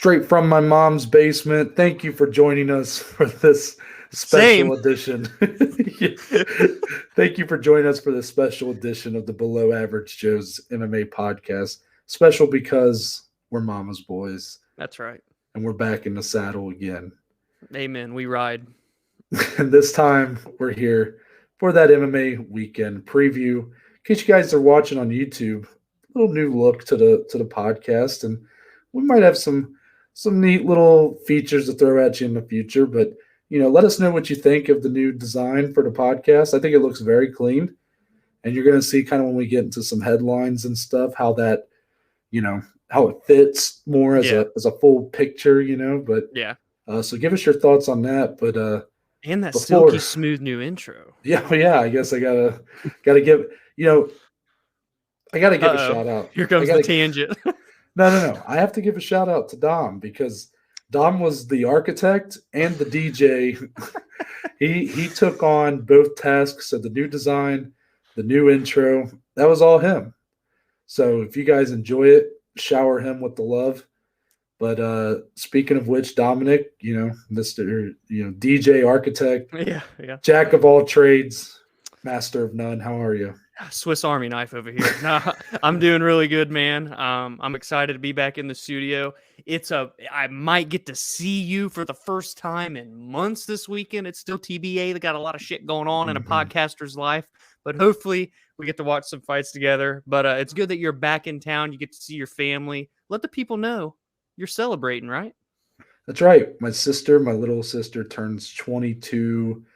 straight from my mom's basement. Thank you for joining us for this special edition. Thank you for joining us for this special edition of the Below Average Joe's MMA podcast. Special because we're mama's boys. That's right. And we're back in the saddle again. Amen. We ride. And this time we're here for that MMA Weekend Preview. In case you guys are watching on YouTube, a little new look to the podcast, and we might have some neat little features to throw at you in the future. But let us know what you think of the new design for the podcast. I think it looks very clean, and you're going to see kind of when we get into some headlines and stuff how that, how it fits more as a full picture. But yeah. So give us your thoughts on that. But and that silky smooth new intro. Yeah. I guess I gotta give I gotta give a shout out. Here comes the tangent. No. I have to give a shout out to Dom because Dom was the architect and the DJ. he took on both tasks of the new design, the new intro. That was all him. So if you guys enjoy it, shower him with the love. But speaking of which, Dominic, Mr. DJ, architect, jack of all trades, master of none. How are you? Swiss Army knife over here. No, I'm doing really good, man. I'm excited to be back in the studio. I might get to see you for the first time in months this weekend. It's still TBA. They got a lot of shit going on in a podcaster's life, but hopefully we get to watch some fights together. But it's good that you're back in town. You get to see your family. Let the people know you're celebrating, right? That's right. My little sister turns 22.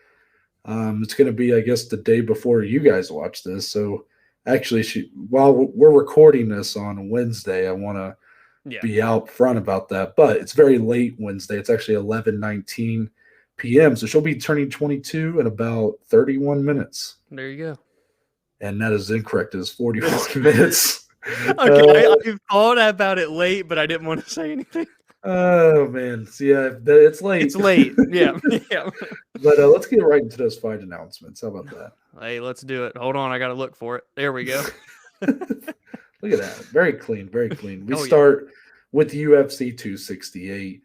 It's going to be, I guess, the day before you guys watch this. So actually, while we're recording this on Wednesday, I want to be out front about that. But it's very late Wednesday. It's actually 11:19 p.m. So she'll be turning 22 in about 31 minutes. There you go. And that is incorrect. It is 44 minutes. Okay, I thought about it late, but I didn't want to say anything. Oh, man. So, it's late. It's late. Yeah. But let's get right into those fight announcements. How about that? Hey, let's do it. Hold on. I got to look for it. There we go. Look at that. Very clean. Very clean. We start with UFC 268.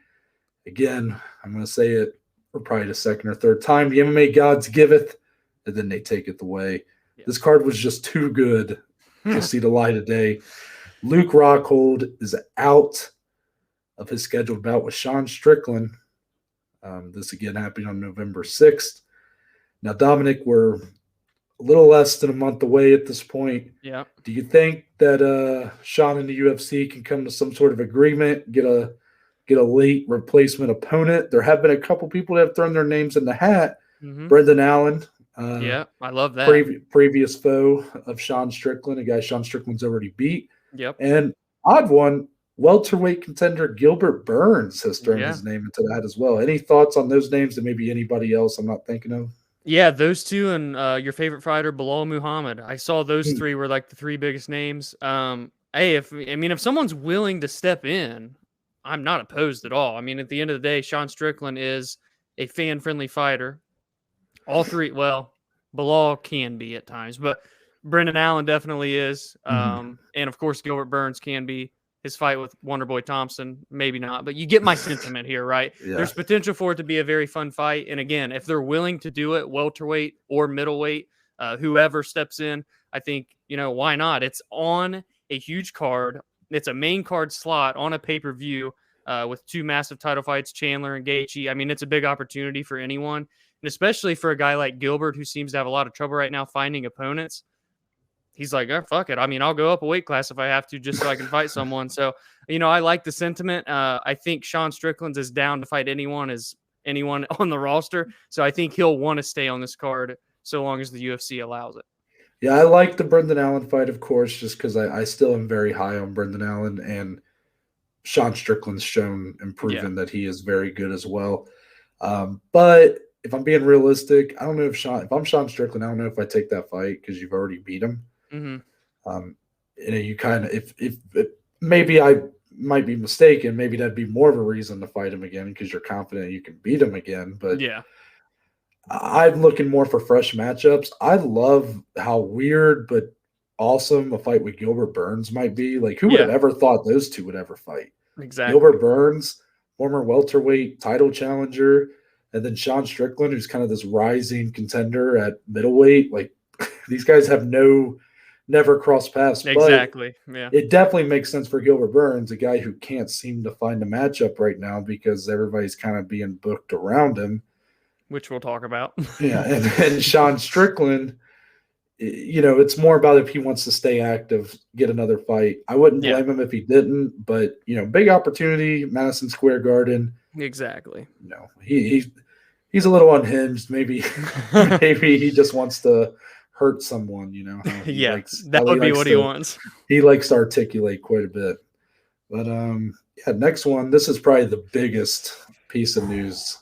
Again, I'm going to say it for probably the second or third time. The MMA gods giveth, and then they take it away. Yeah. This card was just too good to see the light of day. Luke Rockhold is out of his scheduled bout with Sean Strickland. This again happening on November 6th. Now, Dominic, we're a little less than a month away at this point. Yeah. Do you think that Sean and the UFC can come to some sort of agreement, get a late replacement opponent? There have been a couple people that have thrown their names in the hat. Mm-hmm. Brendan Allen. I love that. Previous foe of Sean Strickland, a guy Sean Strickland's already beat. Yep. And odd one, welterweight contender Gilbert Burns has thrown his name into that as well. Any thoughts on those names and maybe anybody else I'm not thinking of? Yeah, those two and your favorite fighter, Bilal Muhammad. I saw those three were like the three biggest names. Hey, if someone's willing to step in, I'm not opposed at all. I mean, at the end of the day, Sean Strickland is a fan-friendly fighter. All three, well, Bilal can be at times, but Brendan Allen definitely is. And of course, Gilbert Burns can be. His fight with Wonderboy Thompson, maybe not, but you get my sentiment here, right? Yeah. There's potential for it to be a very fun fight. And again, if they're willing to do it, welterweight or middleweight, whoever steps in, I think, why not? It's on a huge card. It's a main card slot on a pay-per-view with two massive title fights, Chandler and Gaethje. I mean, it's a big opportunity for anyone, and especially for a guy like Gilbert, who seems to have a lot of trouble right now finding opponents. He's like, oh, fuck it. I mean, I'll go up a weight class if I have to just so I can fight someone. So, I like the sentiment. I think Sean Strickland's as down to fight anyone as anyone on the roster. So I think he'll want to stay on this card so long as the UFC allows it. Yeah, I like the Brendan Allen fight, of course, just because I still am very high on Brendan Allen. And Sean Strickland's shown and proven that he is very good as well. But if I'm being realistic, I don't know if I'm Sean Strickland, I don't know if I take that fight because you've already beat him. Mm-hmm. You kind of if maybe I might be mistaken, maybe that'd be more of a reason to fight him again because you're confident you can beat him again. But I'm looking more for fresh matchups. I love how weird but awesome a fight with Gilbert Burns might be. Like, who would have ever thought those two would ever fight? Exactly. Gilbert Burns, former welterweight title challenger, and then Sean Strickland, who's kind of this rising contender at middleweight. Like these guys have never crossed paths. Exactly. Yeah. It definitely makes sense for Gilbert Burns, a guy who can't seem to find a matchup right now because everybody's kind of being booked around him. Which we'll talk about. Yeah, and Sean Strickland, it's more about if he wants to stay active, get another fight. I wouldn't blame him if he didn't, but big opportunity, Madison Square Garden. Exactly. He's a little unhinged. Maybe he just wants to hurt someone. That would be what he wants. He likes to articulate quite a bit. But next one. This is probably the biggest piece of news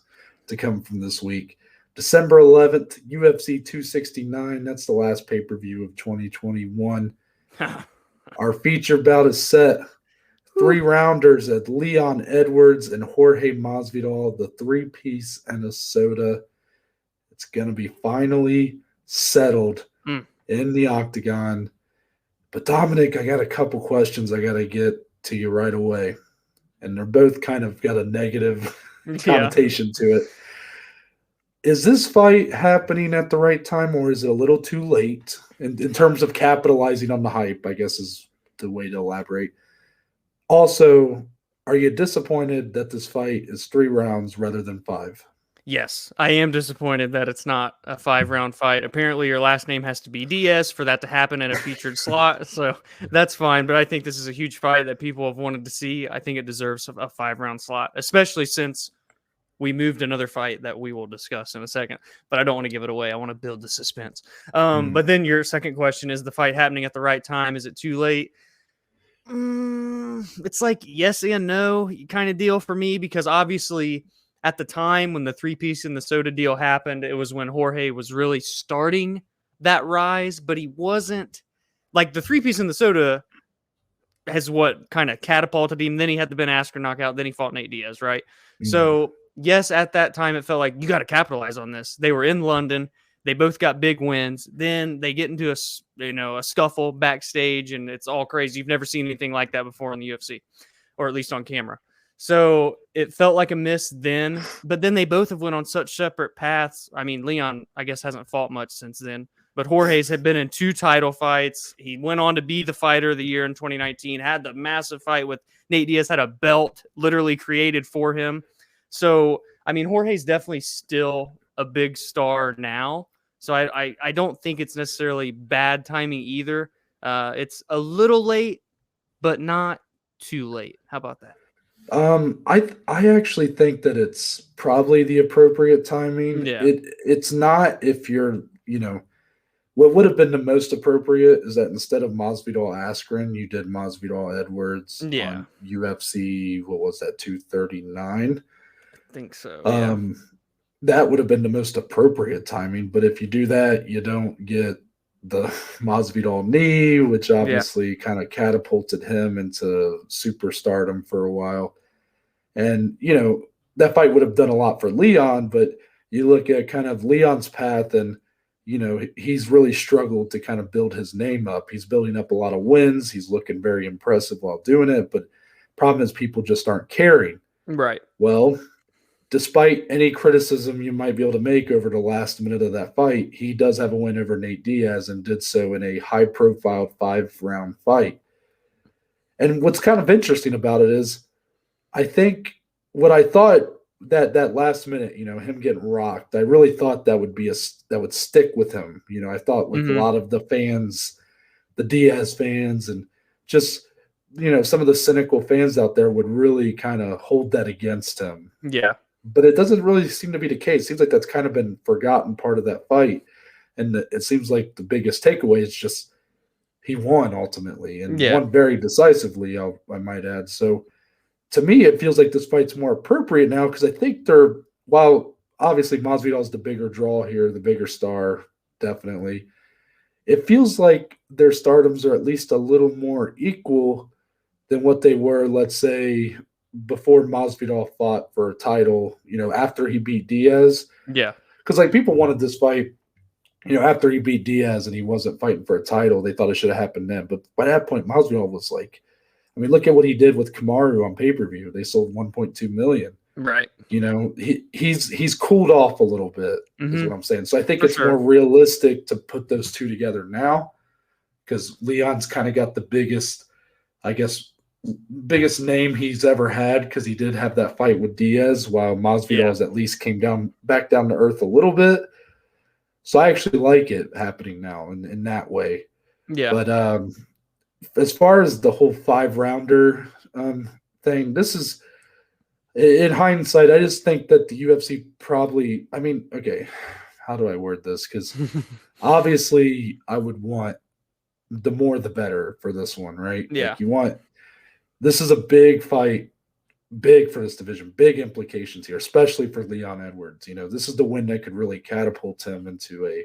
to come from this week. December 11th, UFC 269. That's the last pay-per-view of 2021. Our feature bout is set. 3-rounders at Leon Edwards and Jorge Masvidal, the 3-piece and a soda. It's going to be finally settled in the octagon. But Dominic, I got a couple questions I got to get to you right away. And they're both kind of got a negative connotation to it. Is this fight happening at the right time, or is it a little too late in terms of capitalizing on the hype, I guess is the way to elaborate. Also, are you disappointed that this fight is 3 rounds rather than 5? Yes, I am disappointed that it's not a 5-round fight. Apparently, your last name has to be Diaz for that to happen in a featured slot, so that's fine. But I think this is a huge fight that people have wanted to see. I think it deserves a 5-round slot, especially since we moved another fight that we will discuss in a second. But I don't want to give it away. I want to build the suspense. But then your second question is the fight happening at the right time? Is it too late? It's like yes and no kind of deal for me, because obviously at the time when the 3-piece and the soda deal happened, it was when Jorge was really starting that rise, but he wasn't like the 3-piece and the soda has what kind of catapulted him. Then he had the Ben Askren knockout. Then he fought Nate Diaz, right? So yes, at that time it felt like you got to capitalize on this. They were in London. They both got big wins. Then they get into a scuffle backstage, and it's all crazy. You've never seen anything like that before in the UFC, or at least on camera. So it felt like a miss then, but then they both have went on such separate paths. I mean, Leon, I guess, hasn't fought much since then, but Jorge's had been in 2 title fights. He went on to be the fighter of the year in 2019, had the massive fight with Nate Diaz, had a belt literally created for him. So, I mean, Jorge's definitely still a big star now. So I don't think it's necessarily bad timing either. It's a little late, but not too late. How about that? I actually think that it's probably the appropriate timing. Yeah. It's not if you're, what would have been the most appropriate is that instead of Masvidal Askren, you did Masvidal Edwards on UFC, what was that, 239? I think so. That would have been the most appropriate timing. But if you do that, you don't get the Masvidal knee, which obviously kind of catapulted him into superstardom for a while. And, that fight would have done a lot for Leon, but you look at kind of Leon's path and, he's really struggled to kind of build his name up. He's building up a lot of wins. He's looking very impressive while doing it, but problem is people just aren't caring. Right. Well, despite any criticism you might be able to make over the last minute of that fight, he does have a win over Nate Diaz and did so in a high-profile 5-round fight. And what's kind of interesting about it is I think what I thought that last minute, him getting rocked, I really thought that would stick with him. I thought with a lot of the fans, the Diaz fans, and just, some of the cynical fans out there would really kind of hold that against him. Yeah. But it doesn't really seem to be the case. It seems like that's kind of been forgotten part of that fight. And it seems like the biggest takeaway is just he won ultimately and won very decisively, I might add. So to me, it feels like this fight's more appropriate now because I think while obviously Masvidal's the bigger draw here, the bigger star, definitely, it feels like their stardoms are at least a little more equal than what they were, let's say, before Masvidal fought for a title, after he beat Diaz. Yeah. Because, people wanted this fight, after he beat Diaz and he wasn't fighting for a title, they thought it should have happened then. But by that point, Masvidal was I mean, look at what he did with Kamaru on pay-per-view. They sold 1.2 million. Right. You know, he's cooled off a little bit, is what I'm saying. So I think it's more realistic to put those two together now, because Leon's kind of got the biggest name he's ever had, because he did have that fight with Diaz, while Masvidal's at least came back down to earth a little bit. So I actually like it happening now in that way. Yeah. But as far as the whole 5-rounder thing, this is, in hindsight, I just think that the UFC probably, I mean, okay, how do I word this? Because obviously I would want the more the better for this one, right? Yeah. Like this is a big fight, big for this division, big implications here, especially for Leon Edwards. You know, this is the win that could really catapult him into a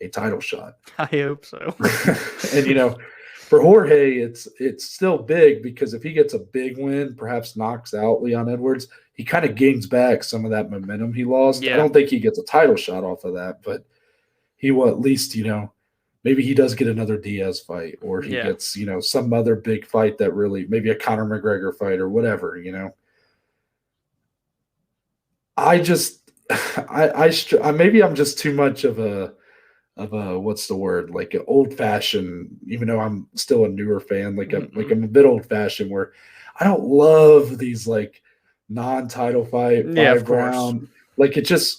title shot. I hope so. And, you know, for Jorge, it's still big, because if he gets a big win, perhaps knocks out Leon Edwards, he kind of gains back some of that momentum he lost. Yeah. I don't think he gets a title shot off of that, but he will at least, you know, maybe he does get another Diaz fight, or he gets, you know, some other big fight that really, maybe a Conor McGregor fight or whatever, you know. Maybe I'm just too much of a what's the word, like an old fashioned, even though I'm still a newer fan, like I'm a bit old fashioned, where I don't love these like non-title fight 5-round. Like the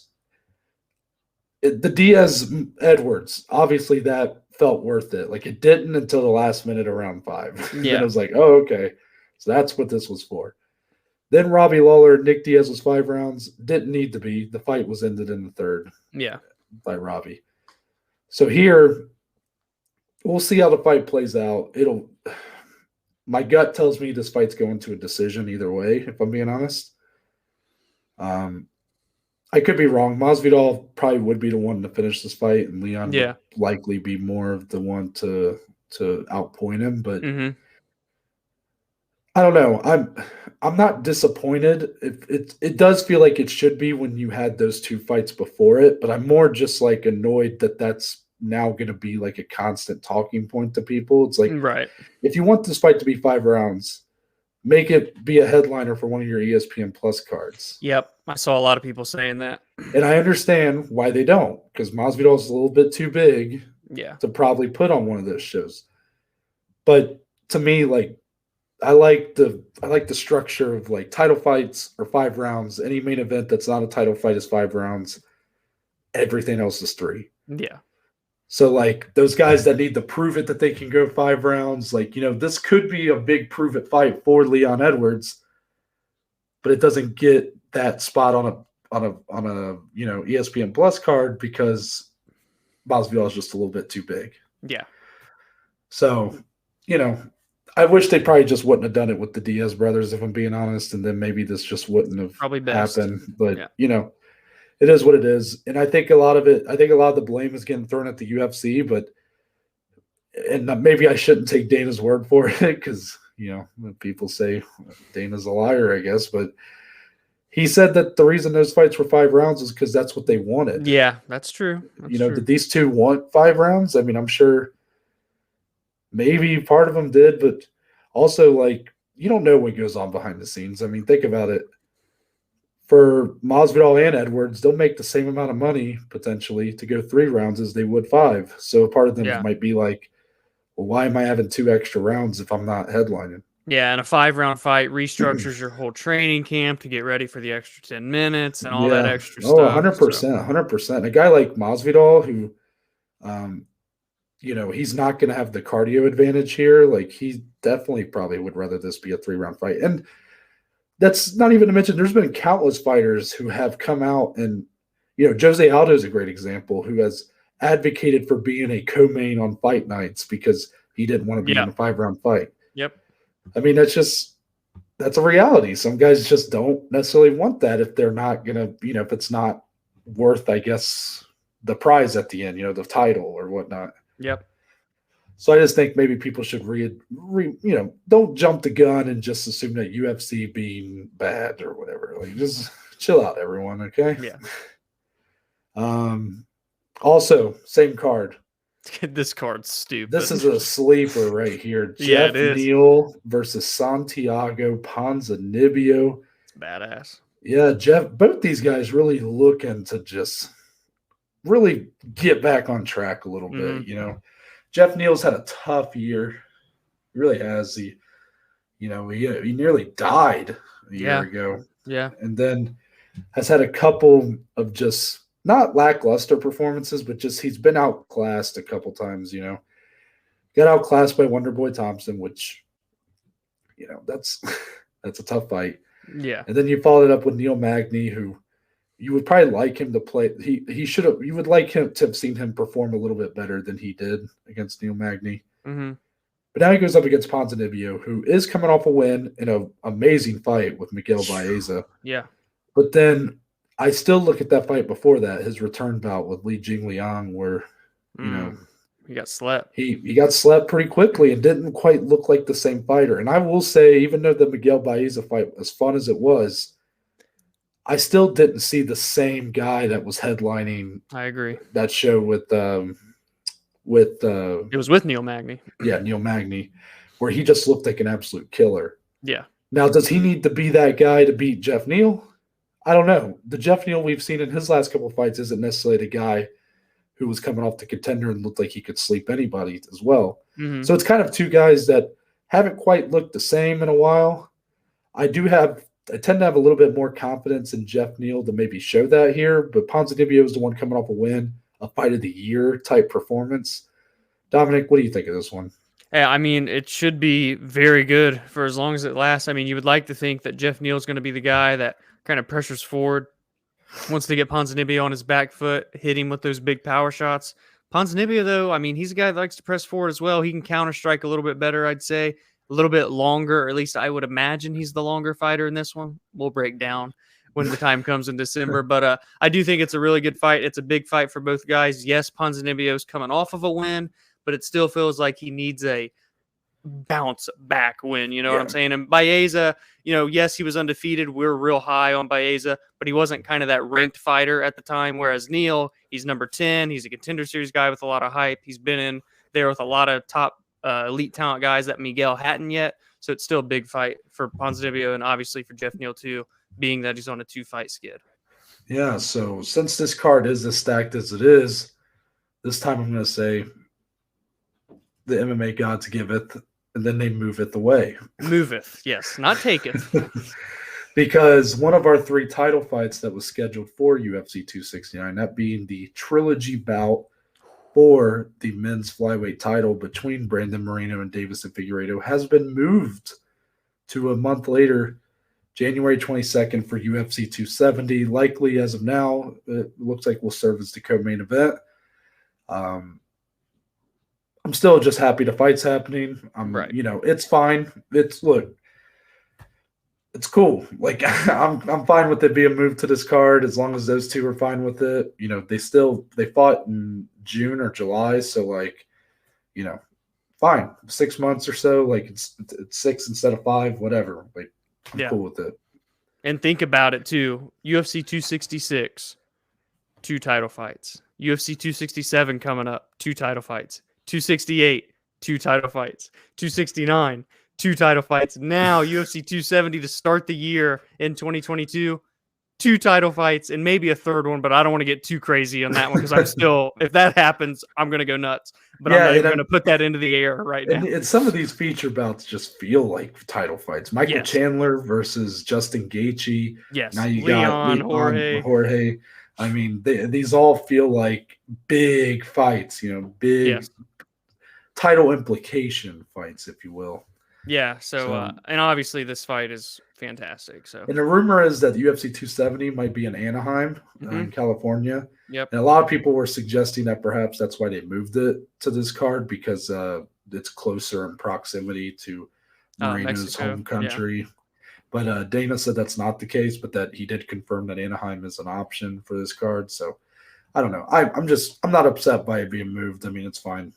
Diaz Edwards, obviously that felt worth it. Like it didn't until the last minute of round 5. Then I was like, oh, okay, so that's what this was for. Then Robbie Lawler, Nick Diaz was 5 rounds. Didn't need to be. The fight was ended in the 3rd. Yeah, by Robbie. So here, we'll see how the fight plays out. My gut tells me this fight's going to a decision either way, if I'm being honest. I could be wrong. Masvidal probably would be the one to finish this fight, and Leon would likely be more of the one to outpoint him. But I don't know. I'm not disappointed. It does feel like it should be when you had those 2 fights before it, but I'm more just like annoyed that that's now going to be like a constant talking point to people. It's like, if you want this fight to be 5 rounds, make it be a headliner for one of your ESPN Plus cards. Yep, I saw a lot of people saying that, and I understand why they don't, because Masvidal is a little bit too big, to probably put on one of those shows. But to me, like, I like the structure of like title fights or 5 rounds. Any main event that's not a title fight is 5 rounds. Everything else is 3. Yeah. So like those guys that need to prove it that they can go 5 rounds, like, you know, this could be a big prove it fight for Leon Edwards, but it doesn't get that spot on a you know, ESPN Plus card because Masvidal is just a little bit too big. Yeah. So, you know, I wish they probably just wouldn't have done it with the Diaz brothers, if I'm being honest, and then maybe this just wouldn't have happened. But you know, it is what it is. And I think a lot of the blame is getting thrown at the UFC, and maybe I shouldn't take Dana's word for it, because, you know, people say Dana's a liar, I guess, but he said that the reason those fights were 5 rounds is because that's what they wanted. Yeah, that's true. You know, did these 2 want 5 rounds? I mean, I'm sure maybe part of them did, but also, like, you don't know what goes on behind the scenes. I mean, think about it. For Masvidal and Edwards, they'll make the same amount of money, potentially, to go 3 rounds as they would 5. So part of them might be like, well, why am I having 2 extra rounds if I'm not headlining? Yeah, and a 5-round fight restructures your whole training camp to get ready for the extra 10 minutes and all that extra stuff. 100%, 100%. A guy like Masvidal, who, you know, he's not going to have the cardio advantage here. Like, he definitely probably would rather this be a 3-round fight. And that's not even to mention there's been countless fighters who have come out and, you know, Jose Aldo is a great example, who has advocated for being a co-main on fight nights because he didn't want to be in a 5-round fight. Yep. I mean, that's a reality. Some guys just don't necessarily want that if they're not going to, you know, if it's not worth, I guess, the prize at the end, you know, the title or whatnot. Yep. So I just think maybe people should you know, don't jump the gun and just assume that UFC being bad or whatever. Like, just chill out, everyone. Okay. Yeah. Also, same card. This card's stupid. This is a sleeper right here. Yeah, Geoff it is. Neal versus Santiago Ponzinibbio. It's badass. Yeah, Geoff, both these guys really looking to just really get back on track a little bit, Geoff Neal's had a tough year. He really has. He nearly died a year ago. Yeah. And then has had a couple of just not lackluster performances, but just he's been outclassed a couple times, Got outclassed by Wonderboy Thompson, which, that's a tough fight. Yeah. And then you followed it up with Neal Magny, who you would probably like him to play. You would like him to have seen him perform a little bit better than he did against Neal Magny. Mm-hmm. But now he goes up against Ponzinibbio, who is coming off a win in an amazing fight with Miguel Baeza. Yeah. But then I still look at that fight before that, his return bout with Li Jingliang, where, he got slept. He got slept pretty quickly and didn't quite look like the same fighter. And I will say, even though the Miguel Baeza fight, as fun as it was, I still didn't see the same guy that was headlining. I agree. That show with it was with Neal Magny. Yeah, Neal Magny, where he just looked like an absolute killer. Yeah. Now, does he need to be that guy to beat Geoff Neal? I don't know. The Geoff Neal we've seen in his last couple of fights isn't necessarily the guy who was coming off the contender and looked like he could sleep anybody as well. Mm-hmm. So it's kind of two guys that haven't quite looked the same in a while. I tend to have a little bit more confidence in Geoff Neal to maybe show that here, but Ponzinibbio is the one coming off a win, a fight of the year type performance. Dominic, what do you think of this one? Yeah, I mean, it should be very good for as long as it lasts. I mean, you would like to think that Geoff Neal is going to be the guy that kind of pressures forward, wants to get Ponzinibbio on his back foot, hit him with those big power shots. Ponzinibbio, though, I mean, he's a guy that likes to press forward as well. He can counter strike a little bit better, I'd say. A little bit longer, or at least I would imagine he's the longer fighter in this one. We'll break down when the time comes in December. But I do think it's a really good fight. It's a big fight for both guys. Yes, Ponzinibbio's coming off of a win, but it still feels like he needs a bounce back win. You know what I'm saying? And Baeza, yes, he was undefeated. We're real high on Baeza, but he wasn't kind of that ranked fighter at the time. Whereas Neal, he's number 10. He's a contender series guy with a lot of hype. He's been in there with a lot of top elite talent guys that Miguel hadn't yet. So it's still a big fight for Ponzinibbio and obviously for Geoff Neal too, being that he's on a 2-fight skid. Yeah, so since this card is as stacked as it is, this time I'm going to say the MMA gods giveth, and then they moveth away. Moveth, yes, not taketh. Because one of our 3 title fights that was scheduled for UFC 269, that being the trilogy bout for the men's flyweight title between Brandon Moreno and Deiveson Figueiredo, has been moved to a month later, January 22nd for UFC 270. Likely as of now, it looks like will serve as the co-main event. I'm still just happy the fight's happening. Right. It's fine. It's cool. Like I'm fine with it being moved to this card as long as those two are fine with it. They fought in June or July, so fine. 6 months or so. Like it's 6 instead of 5, whatever. Like I'm cool with it. And think about it too. UFC 266, 2 title fights. UFC 267 coming up, 2 title fights. 268, 2 title fights. 269, 2 title fights. Now UFC 270 to start the year in 2022, 2 title fights and maybe a third one, but I don't want to get too crazy on that one because I'm still, if that happens, I'm going to go nuts. But I'm not even going to put that into the air right now. And some of these feature bouts just feel like title fights. Michael Chandler versus Justin Gaethje. Yes. Now you Leon, got Jorge. I mean, these all feel like big fights, big title implication fights, if you will. Yeah. So and obviously this fight is fantastic. So, and the rumor is that UFC 270 might be in Anaheim, in California. Yep. And a lot of people were suggesting that perhaps that's why they moved it to this card because it's closer in proximity to Moreno's home country. Yeah. But Dana said that's not the case, but that he did confirm that Anaheim is an option for this card. So I don't know. I'm not upset by it being moved. I mean, it's fine.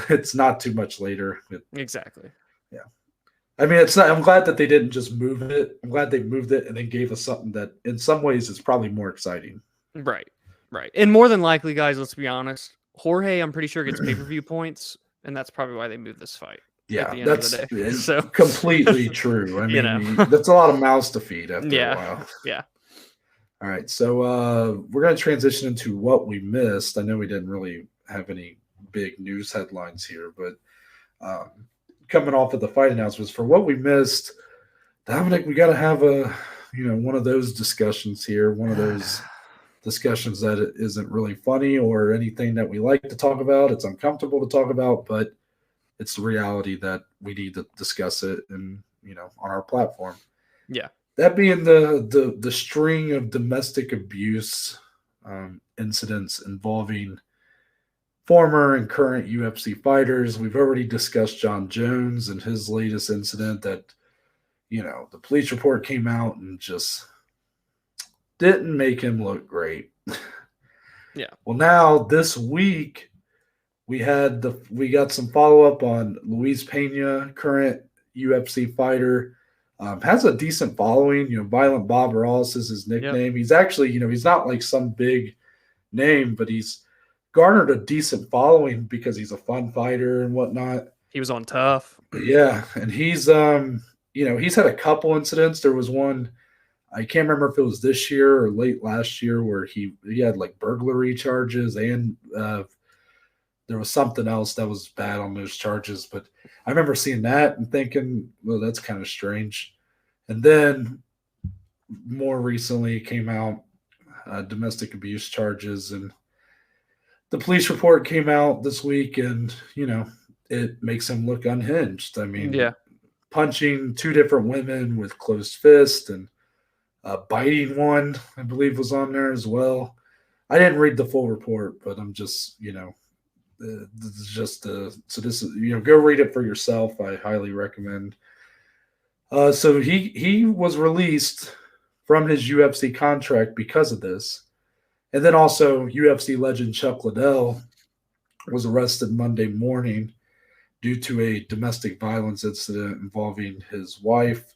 It's not too much later. Exactly. Yeah. I mean, it's not. I'm glad that they didn't just move it. I'm glad they moved it and then gave us something that, in some ways, is probably more exciting. Right. And more than likely, guys, let's be honest. Jorge, I'm pretty sure, gets pay-per-view points, and that's probably why they moved this fight. Yeah, at the end of the day. So completely true. I mean, know. that's a lot of mouths to feed after a while. Yeah. All right, so we're going to transition into what we missed. I know we didn't really have any big news headlines here, but coming off of the fight announcements, for what we missed, Dominic, we got to have one of those discussions here, one of those discussions that isn't really funny or anything that we like to talk about. It's uncomfortable to talk about, but it's the reality that we need to discuss it and, on our platform. Yeah. That being the string of domestic abuse incidents involving former and current UFC fighters. We've already discussed Jon Jones and his latest incident that, the police report came out and just didn't make him look great. Yeah. Well, now this week we got some follow-up on Luis Pena, current UFC fighter. Has a decent following, Violent Bob Ross is his nickname. Yep. He's actually, he's not like some big name, but he's garnered a decent following because he's a fun fighter and whatnot. He was on Tough. Yeah, and he's he's had a couple incidents. There was one, I can't remember if it was this year or late last year, where he had like burglary charges, and there was something else that was bad on those charges. But I remember seeing that and thinking, well, that's kind of strange. And then more recently came out domestic abuse charges, and the police report came out this week, and, it makes him look unhinged. I mean, yeah, punching two different women with closed fists and biting one, I believe, was on there as well. I didn't read the full report, but I'm just, this is just so this is, go read it for yourself. I highly recommend. So he was released from his UFC contract because of this. And then also UFC legend Chuck Liddell was arrested Monday morning due to a domestic violence incident involving his wife.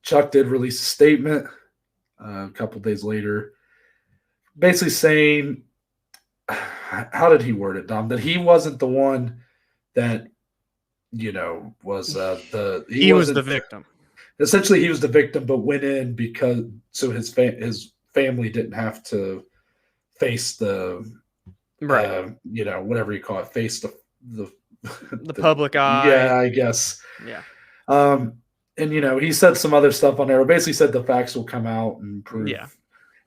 Chuck did release a statement a couple days later, basically saying, how did he word it, Dom? That he wasn't the one that, was he was the victim. Essentially, he was the victim, but went in because his family didn't have to face the right, whatever you call it, face the public eye. Yeah, I guess. Yeah. And he said some other stuff on there. Basically said the facts will come out and prove. Yeah.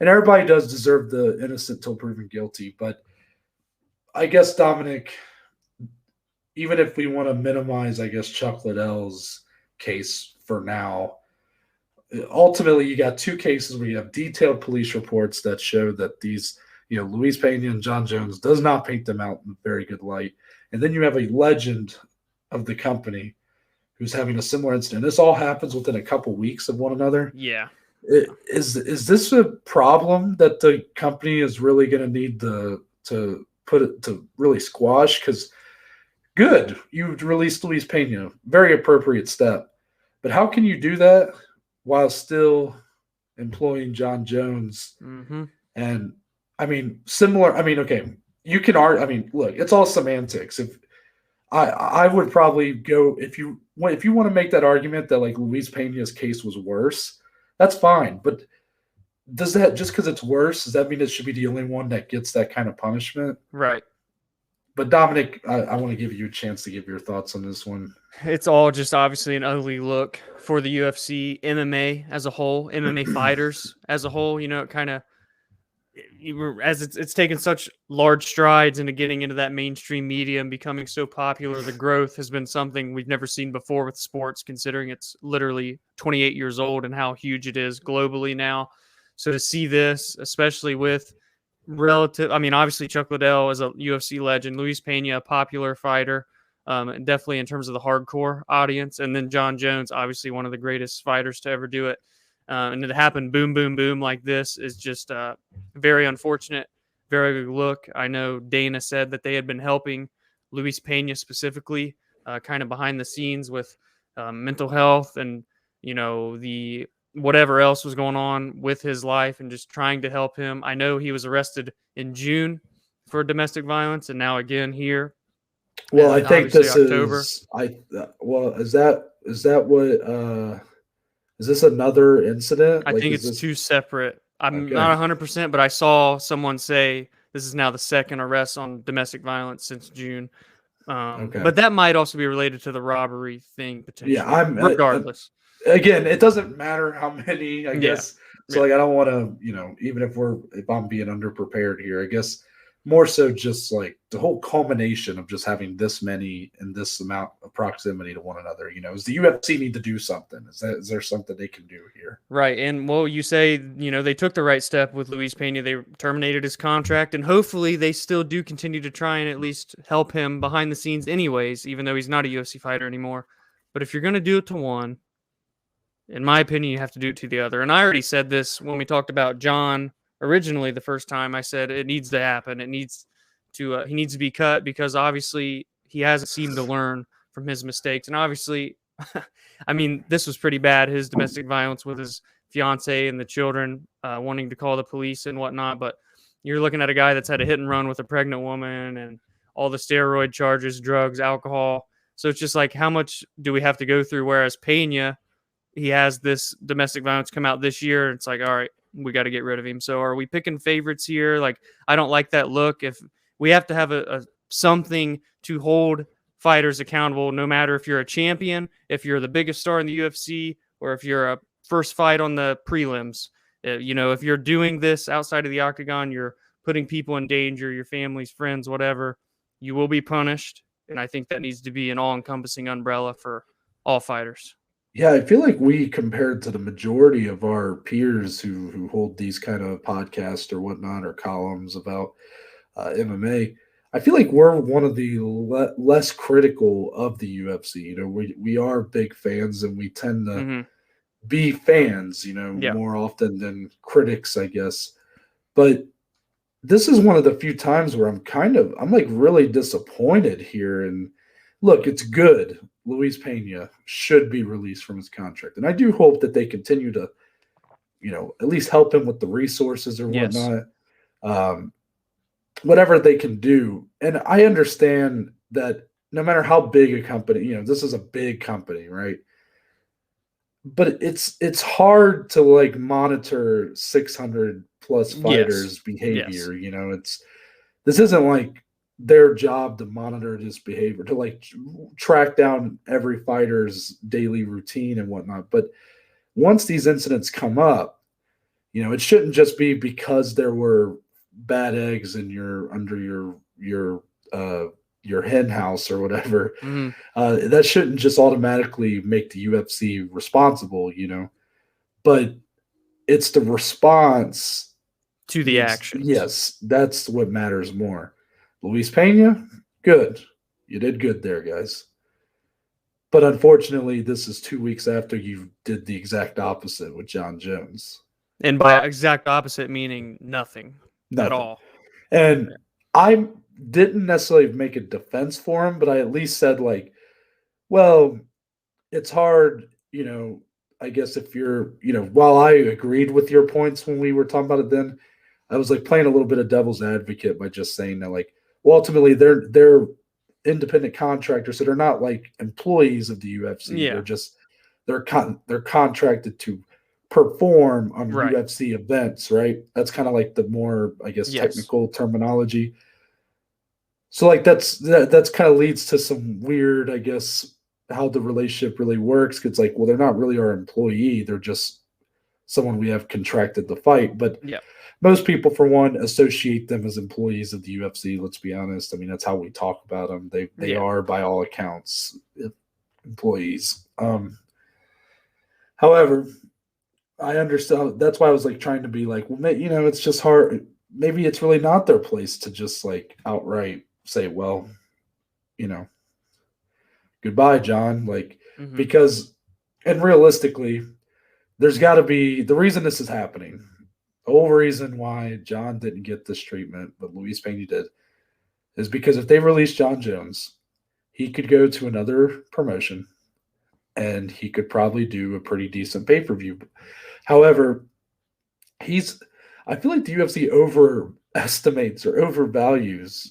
And everybody does deserve the innocent till proven guilty, but I guess, Dominic, even if we want to minimize, I guess, Chuck Liddell's case for now, ultimately you got two cases where you have detailed police reports that show that these, Luis Pena and Jon Jones does not paint them out in a very good light. And then you have a legend of the company who's having a similar incident. This all happens within a couple weeks of one another. Yeah. Is this a problem that the company is really going to need to put it to really squash? Because good, you released Luis Pena, very appropriate step. But how can you do that while still employing Jon Jones? Mm-hmm. And I mean, similar. I mean, okay, you can argue. I mean, look, it's all semantics. If I would probably go if you want to make that argument that like Luis Pena's case was worse, that's fine. But does that, just because it's worse, does that mean it should be the only one that gets that kind of punishment? Right. But Dominic, I want to give you a chance to give your thoughts on this one. It's all just obviously an ugly look for the UFC, MMA as a whole, MMA fighters as a whole. It kind of, as it's taken such large strides into getting into that mainstream media and becoming so popular, the growth has been something we've never seen before with sports, considering it's literally 28 years old and how huge it is globally now. So to see this, especially with obviously Chuck Liddell is a UFC legend, Luis Pena, a popular fighter, and definitely in terms of the hardcore audience, and then Jon Jones, obviously one of the greatest fighters to ever do it. And it happened boom, boom, boom like this is just very unfortunate, very good look. I know Dana said that they had been helping Luis Pena specifically kind of behind the scenes with mental health and, the whatever else was going on with his life and just trying to help him. I know he was arrested in June for domestic violence, and now again here. Well, I think this October. is is this another incident? I think it's two separate. I'm not 100%, but I saw someone say this is now the second arrest on domestic violence since June. But that might also be related to the robbery thing potentially. Yeah, regardless. Again, it doesn't matter how many, I guess. So like I don't want to, even if I'm being underprepared here, I guess more so just like the whole culmination of just having this many and this amount of proximity to one another, does the UFC need to do something? Is there something they can do here? Right. And you say, they took the right step with Luis Pena. They terminated his contract, and hopefully they still do continue to try and at least help him behind the scenes anyways, even though he's not a UFC fighter anymore. But if you're going to do it to one, in my opinion, you have to do it to the other. And I already said this when we talked about John originally the first time. I said it needs to happen. It needs to he needs to be cut because obviously he hasn't seemed to learn from his mistakes. And obviously, I mean, this was pretty bad, his domestic violence with his fiance and the children wanting to call the police and whatnot. But you're looking at a guy that's had a hit and run with a pregnant woman and all the steroid charges, drugs, alcohol. So it's just like, how much do we have to go through? Whereas Pena, he has this domestic violence come out this year. It's like, all right, we got to get rid of him. So are we picking favorites here? Like, I don't like that look. If we have to have a something to hold fighters accountable, no matter if you're a champion, if you're the biggest star in the UFC, or if you're a first fight on the prelims. If you're doing this outside of the octagon, you're putting people in danger, your families, friends, whatever, you will be punished. And I think that needs to be an all-encompassing umbrella for all fighters. Yeah, I feel like we, compared to the majority of our peers who hold these kind of podcasts or whatnot, or columns about MMA, I feel like we're one of the less critical of the UFC. We are big fans, and we tend to be fans, more often than critics, I guess. But this is one of the few times where I'm like really disappointed here. And look, it's good. Luis Pena should be released from his contract. And I do hope that they continue to, at least help him with the resources or whatnot. Whatever they can do. And I understand that no matter how big a company, this is a big company, right? But it's hard to like monitor 600 plus fighters' behavior. This isn't like their job to monitor this behavior, to like track down every fighter's daily routine and whatnot. But once these incidents come up, it shouldn't just be because there were bad eggs in under your hen house or whatever. That shouldn't just automatically make the UFC responsible, but it's the response to the actions. Yes, that's what matters more. Luis Pena, good. You did good there, guys. But unfortunately, this is 2 weeks after you did the exact opposite with Jon Jones. And by exact opposite, meaning nothing. At all. And I didn't necessarily make a defense for him, but I at least said, like, well, it's hard, I guess if you're, while I agreed with your points when we were talking about it then, I was like playing a little bit of devil's advocate by just saying that, like, well, ultimately they're independent contractors, so they're not like employees of the UFC. Yeah. They're contracted to perform on UFC events, right? That's kind of like the more, I guess, technical terminology. So like that's kind of leads to some weird, I guess, how the relationship really works. 'Cause it's like, well, they're not really our employee. They're just someone we have contracted to fight. But most people, for one, associate them as employees of the UFC. Let's be honest. I mean, that's how we talk about them. They are, by all accounts, employees. However, I understand. That's why I was like trying to be like, well, it's just hard. Maybe it's really not their place to just like outright say, well, goodbye, John. Like, because, and realistically, there's got to be the reason this is happening. The whole reason why John didn't get this treatment, but Luis Pena did, is because if they release Jon Jones, he could go to another promotion and he could probably do a pretty decent pay-per-view. However, I feel like the UFC overestimates or overvalues,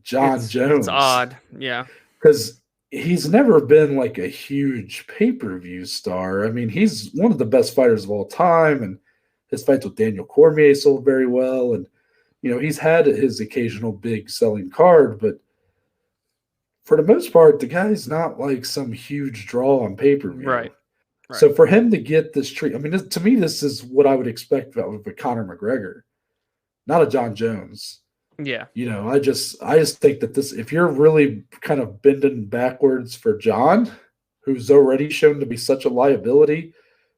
John Jones. It's odd. Yeah. Because he's never been like a huge pay-per-view star. I mean, he's one of the best fighters of all time, and his fights with Daniel Cormier sold very well. And, he's had his occasional big selling card, but for the most part, the guy's not like some huge draw on pay-per-view. Right. So for him to get this treat, I mean, to me, this is what I would expect of a Conor McGregor, not a John Jones. Yeah. I just think that if you're really kind of bending backwards for John, who's already shown to be such a liability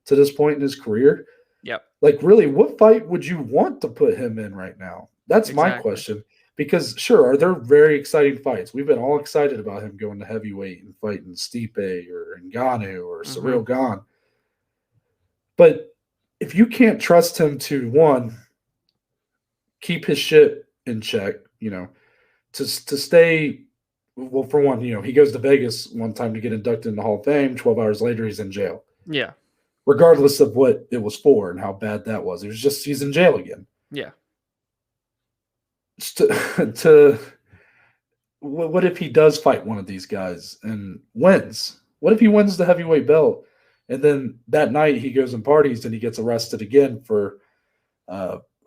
to this point in his career, yep. Like, really, what fight would you want to put him in right now? That's my question. Because, sure, are there very exciting fights? We've been all excited about him going to heavyweight and fighting Stipe or Ngannou or Ciryl Gane. But if you can't trust him to, one, keep his shit in check, to stay – well, for one, he goes to Vegas one time to get inducted in the Hall of Fame. 12 hours later, he's in jail. Yeah. Regardless of what it was for and how bad that was. It was just he's in jail again. Yeah. What if he does fight one of these guys and wins? What if he wins the heavyweight belt and then that night he goes and parties and he gets arrested again for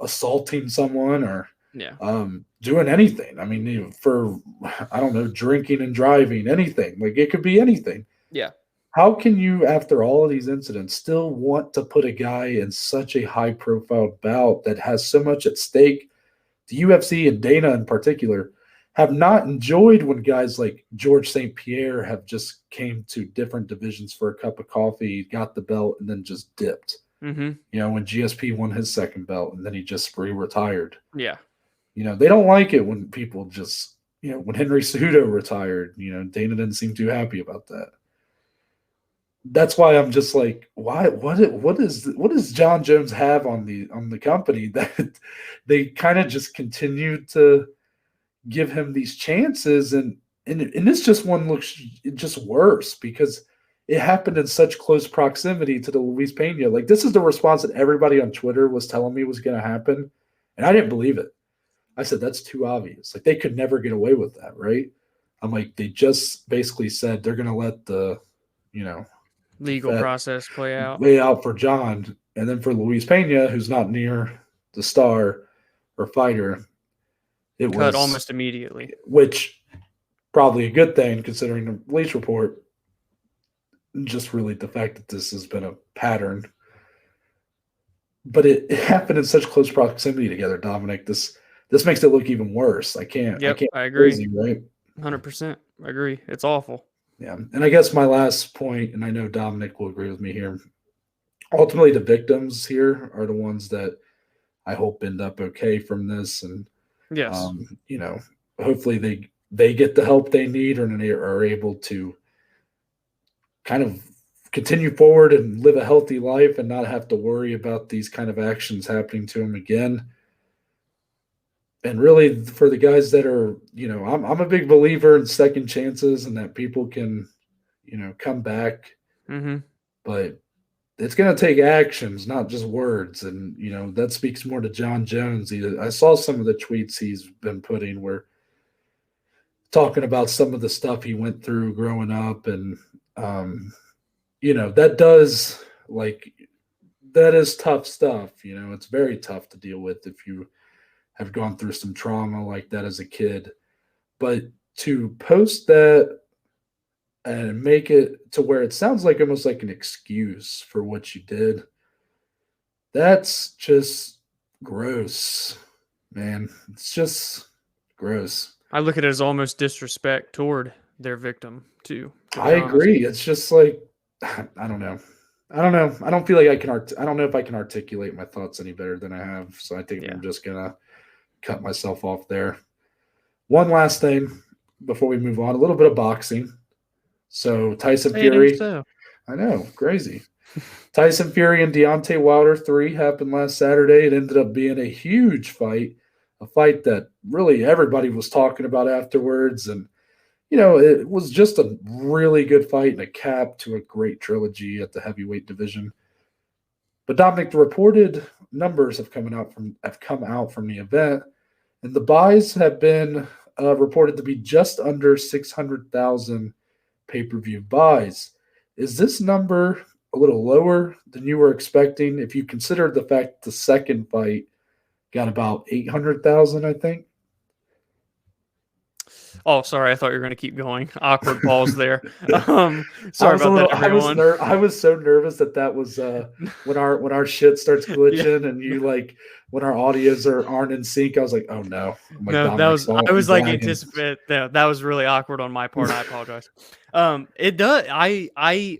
assaulting someone or doing anything? I mean, for, I don't know, drinking and driving, anything. Like, it could be anything. Yeah. How can you, after all of these incidents, still want to put a guy in such a high-profile bout that has so much at stake? The UFC and Dana in particular have not enjoyed when guys like George St. Pierre have just came to different divisions for a cup of coffee, got the belt, and then just dipped. Mm-hmm. When GSP won his second belt, and then he just retired. Yeah. They don't like it when people just, when Henry Cejudo retired, Dana didn't seem too happy about that. That's why I'm just like, why? What does John Jones have on the company that they kind of just continue to give him these chances, and this just one looks just worse because it happened in such close proximity to the Luis Pena. Like, this is the response that everybody on Twitter was telling me was going to happen, and I didn't believe it. I said, that's too obvious. Like, they could never get away with that, right? I'm like, they just basically said they're going to let the, legal process play out for John, and then for Luis Pena, who's not near the star or fighter, it was cut almost immediately. Which probably a good thing considering the police report. Just really the fact that this has been a pattern, but it happened in such close proximity together, Dominic. This makes it look even worse. I can't. I agree. Crazy, right? 100%. I agree. It's awful. Yeah, and I guess my last point, and I know Dominic will agree with me here, ultimately the victims here are the ones that I hope end up okay from this. And, yes, hopefully they get the help they need and they are able to kind of continue forward and live a healthy life and not have to worry about these kind of actions happening to them again. And really, for the guys that are, I'm a big believer in second chances and that people can, come back. Mm-hmm. But it's going to take actions, not just words. And, that speaks more to John Jones. I saw some of the tweets he's been putting where talking about some of the stuff he went through growing up. And, that is tough stuff. It's very tough to deal with if you have gone through some trauma like that as a kid. But to post that and make it to where it sounds like almost like an excuse for what you did, that's just gross, man. It's just gross. I look at it as almost disrespect toward their victim, too. I agree. It's just like, I don't know. I don't feel like I don't know if I can articulate my thoughts any better than I have. So I think I'm just going to cut myself off there. One last thing before we move on, a little bit of boxing. So Tyson Fury. I know, crazy. Tyson Fury and Deontay Wilder 3 happened last Saturday. It ended up being a huge fight, a fight that really everybody was talking about afterwards. And, it was just a really good fight and a cap to a great trilogy at the heavyweight division. But Dominic, the reported numbers have come out from the event And the buys have been reported to be just under 600,000 pay-per-view buys. Is this number a little lower than you were expecting if you consider the fact the second fight got about 800,000, I think? Oh, sorry. I thought you were going to keep going. Awkward pause there. Sorry about that, everyone. I was so nervous that was when our shit starts glitching and you like when our audios aren't in sync. I was like, oh no. No, that was I was like anticipating that was really awkward on my part. I apologize. It does. I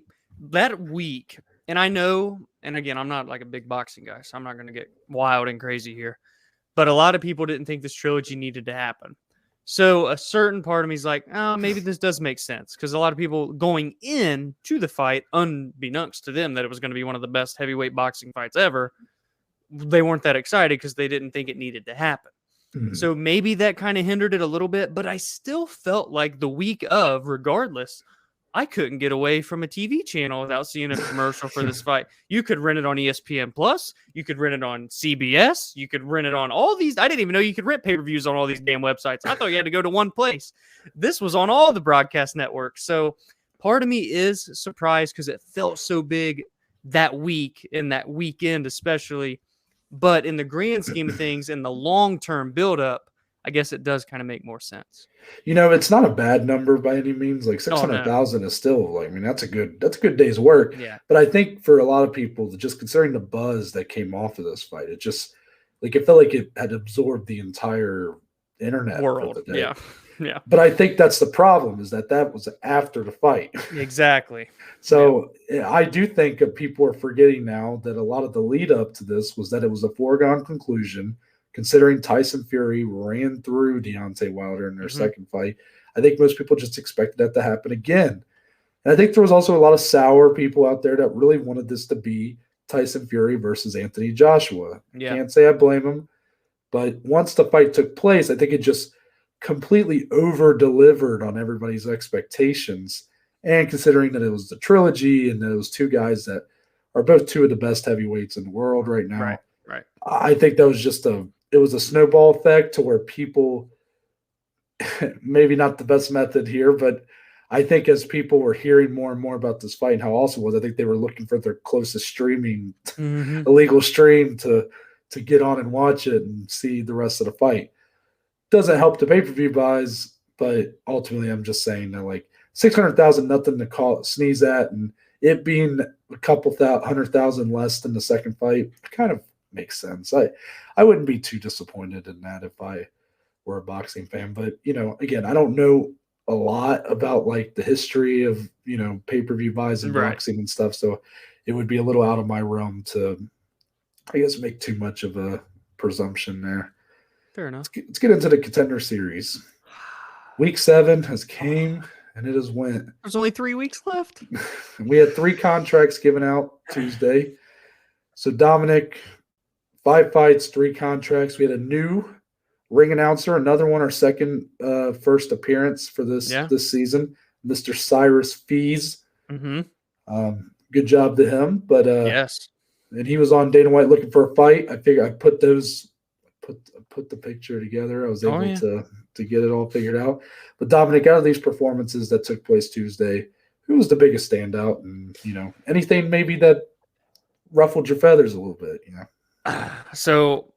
that week, and I know, and again, I'm not like a big boxing guy, so I'm not going to get wild and crazy here. But a lot of people didn't think this trilogy needed to happen. So a certain part of me is like, oh, maybe this does make sense. Because a lot of people going in to the fight, unbeknownst to them that it was going to be one of the best heavyweight boxing fights ever, they weren't that excited because they didn't think it needed to happen. Mm-hmm. So maybe that kind of hindered it a little bit. But I still felt like the week of, regardless, I couldn't get away from a TV channel without seeing a commercial for this fight. You could rent it on ESPN Plus. You could rent it on CBS. You could rent it on all these. I didn't even know you could rent pay-per-views on all these damn websites. I thought you had to go to one place. This was on all the broadcast networks. So part of me is surprised because it felt so big that week and that weekend especially. But in the grand scheme of things, in the long-term build-up, I guess it does kind of make more sense. You know, it's not a bad number by any means. Like 600,000 is still like, I mean, that's a good day's work. Yeah. But I think for a lot of people, just considering the buzz that came off of this fight, it just like it felt like it had absorbed the entire internet world. For the day. Yeah. Yeah. But I think that's the problem is that was after the fight. Exactly. So yeah. I do think people are forgetting now that a lot of the lead up to this was that it was a foregone conclusion. Considering Tyson Fury ran through Deontay Wilder in their second fight, I think most people just expected that to happen again. And I think there was also a lot of sour people out there that really wanted this to be Tyson Fury versus Anthony Joshua. Yeah. Can't say I blame him. But once the fight took place, I think it just completely over-delivered on everybody's expectations. And considering that it was the trilogy and that it was two guys that are both two of the best heavyweights in the world right now. Right. I think that was just it was a snowball effect to where people, maybe not the best method here, but I think as people were hearing more and more about this fight and how awesome it was, I think they were looking for their closest streaming, illegal stream to get on and watch it and see the rest of the fight. Doesn't help the pay-per-view buys, but ultimately I'm just saying that like 600,000, nothing to sneeze at, and it being a couple 100,000 less than the second fight kind of makes sense. I wouldn't be too disappointed in that if I were a boxing fan. But, you know, again, I don't know a lot about like the history of, you know, pay-per-view buys and boxing and stuff. So it would be a little out of my realm to, I guess, make too much of a presumption there. Fair enough. Let's get into the Contender Series. Week 7 has came and it has went. There's only 3 weeks left. We had 3 contracts given out Tuesday. So Dominic, 5 fights, 3 contracts. We had a new ring announcer, another one, our second first appearance for this season, Mr. Cyrus Fees. Good job to him. But yes, and he was on Dana White looking for a fight. I figured I put the picture together. I was able to get it all figured out. But Dominic, out of these performances that took place Tuesday, who was the biggest standout? And you know, anything maybe that ruffled your feathers a little bit, you know? So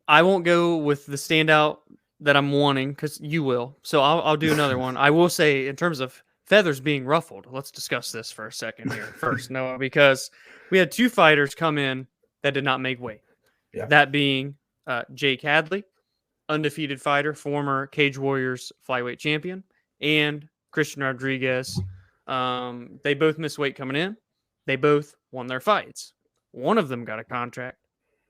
I won't go with the standout that I'm wanting because you will. So I'll do another one. I will say in terms of feathers being ruffled, let's discuss this for a second here first, Noah, because we had 2 fighters come in that did not make weight. Yeah. That being Jake Hadley, undefeated fighter, former Cage Warriors flyweight champion, and Christian Rodriguez. They both missed weight coming in. They both won their fights. One of them got a contract.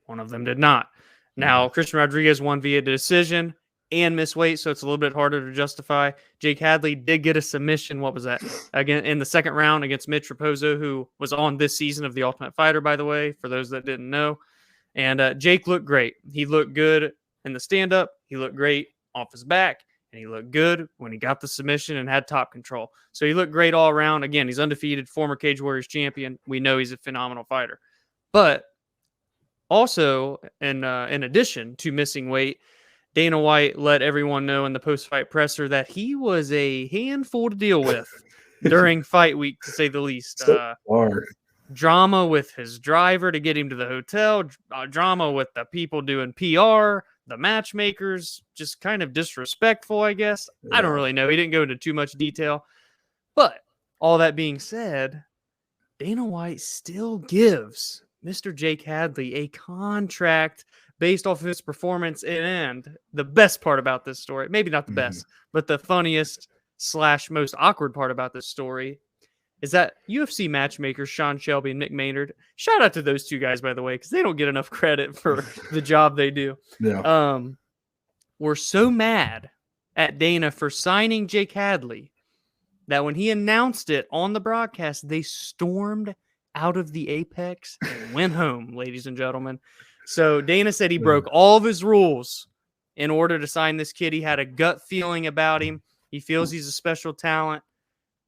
One of them did not. Now, Christian Rodriguez won via decision and missed weight, so it's a little bit harder to justify. Jake Hadley did get a submission. What was that? Again, in the second round against Mitch Raposo, who was on this season of The Ultimate Fighter, by the way, for those that didn't know. And Jake looked great. He looked good in the stand-up. He looked great off his back. And he looked good when he got the submission and had top control. So he looked great all around. Again, he's undefeated, former Cage Warriors champion. We know he's a phenomenal fighter. But also, in addition to missing weight, Dana White let everyone know in the post-fight presser that he was a handful to deal with during fight week, to say the least. So far. Drama with his driver to get him to the hotel, drama with the people doing PR, the matchmakers, just kind of disrespectful, I guess. I don't really know. He didn't go into too much detail. But all that being said, Dana White still gives Mr. Jake Hadley a contract based off of his performance. And the best part about this story, maybe not the best, but the funniest / most awkward part about this story is that UFC matchmakers Sean Shelby and Nick Maynard, shout out to those two guys, by the way, because they don't get enough credit for the job they do. Yeah. Were so mad at Dana for signing Jake Hadley that when he announced it on the broadcast, they stormed out of the Apex and went home, ladies and gentlemen. So Dana said he broke all of his rules in order to sign this kid. He had a gut feeling about him. He feels he's a special talent.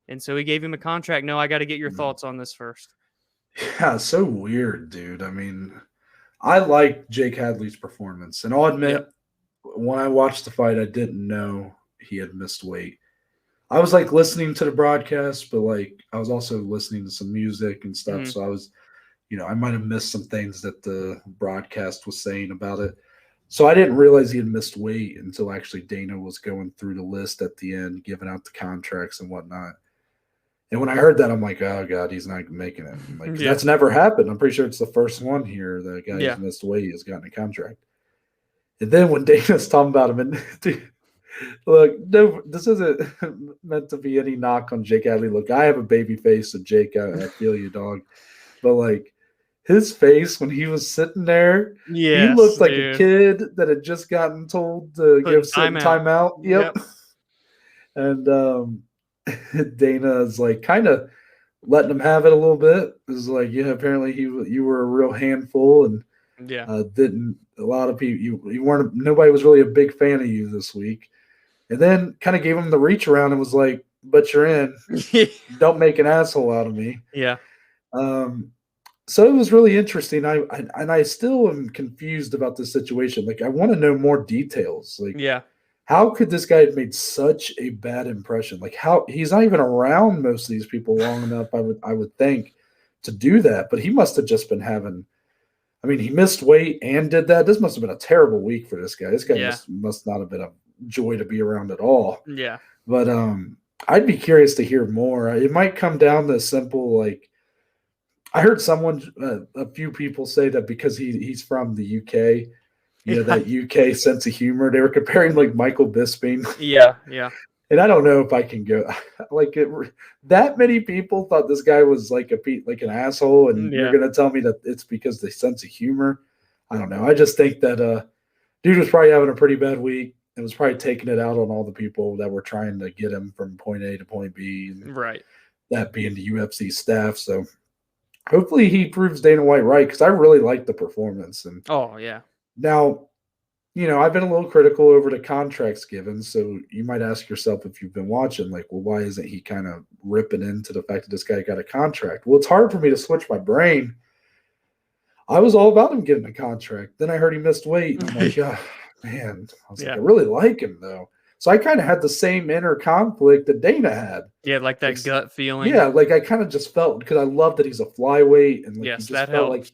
And so he gave him a contract. No, I got to get your thoughts on this first. Yeah, so weird, dude. I mean, I like Jake Hadley's performance. And I'll admit, when I watched the fight, I didn't know he had missed weight. I was like listening to the broadcast, but like I was also listening to some music and stuff. So I was, I might have missed some things that the broadcast was saying about it. So I didn't realize he had missed weight until actually Dana was going through the list at the end, giving out the contracts and whatnot. And when I heard that, I'm like, oh, God, he's not making it. Like, that's never happened. I'm pretty sure it's the first one here. The guy who's missed weight has gotten a contract. And then when Dana's talking about him, and dude, look, no, this isn't meant to be any knock on Jake Hadley. Look, I have a baby face, so Jake, I feel you, dog. But, like, his face when he was sitting there, he looked like a kid that had just gotten told to give some time out. Yep. And Dana is like kind of letting him have it a little bit. It's like, apparently you were a real handful, and didn't a lot of people you weren't, nobody was really a big fan of you this week. And then kind of gave him the reach around and was like, but you're in. Don't make an asshole out of me. Yeah. So it was really interesting. I still am confused about this situation. Like, I want to know more details. Like, how could this guy have made such a bad impression? Like, how he's not even around most of these people long enough, I would think, to do that. But he must have just been having. I mean, he missed weight and did that. This must have been a terrible week for this guy. This guy must not have been a joy to be around at all. Yeah. But I'd be curious to hear more. It might come down to simple, like, I heard a few people say that because he's from the UK, that UK sense of humor. They were comparing like Michael Bisping. Yeah. And I don't know if I can go like it. That many people thought this guy was like an asshole, and you're gonna tell me that it's because the sense of humor. I don't know. I just think that dude was probably having a pretty bad week and was probably taking it out on all the people that were trying to get him from point A to point B. Right. That being the UFC staff. So hopefully he proves Dana White right, because I really liked the performance. And now, I've been a little critical over the contracts given. So you might ask yourself, if you've been watching, like, well, why isn't he kind of ripping into the fact that this guy got a contract? Well, it's hard for me to switch my brain. I was all about him getting a contract. Then I heard he missed weight. And I'm like, oh, man. I was like, I really like him, though. So I kind of had the same inner conflict that Dana had. Yeah, like that gut feeling. Yeah, like I kind of just felt, because I love that he's a flyweight, and like he just that felt helps.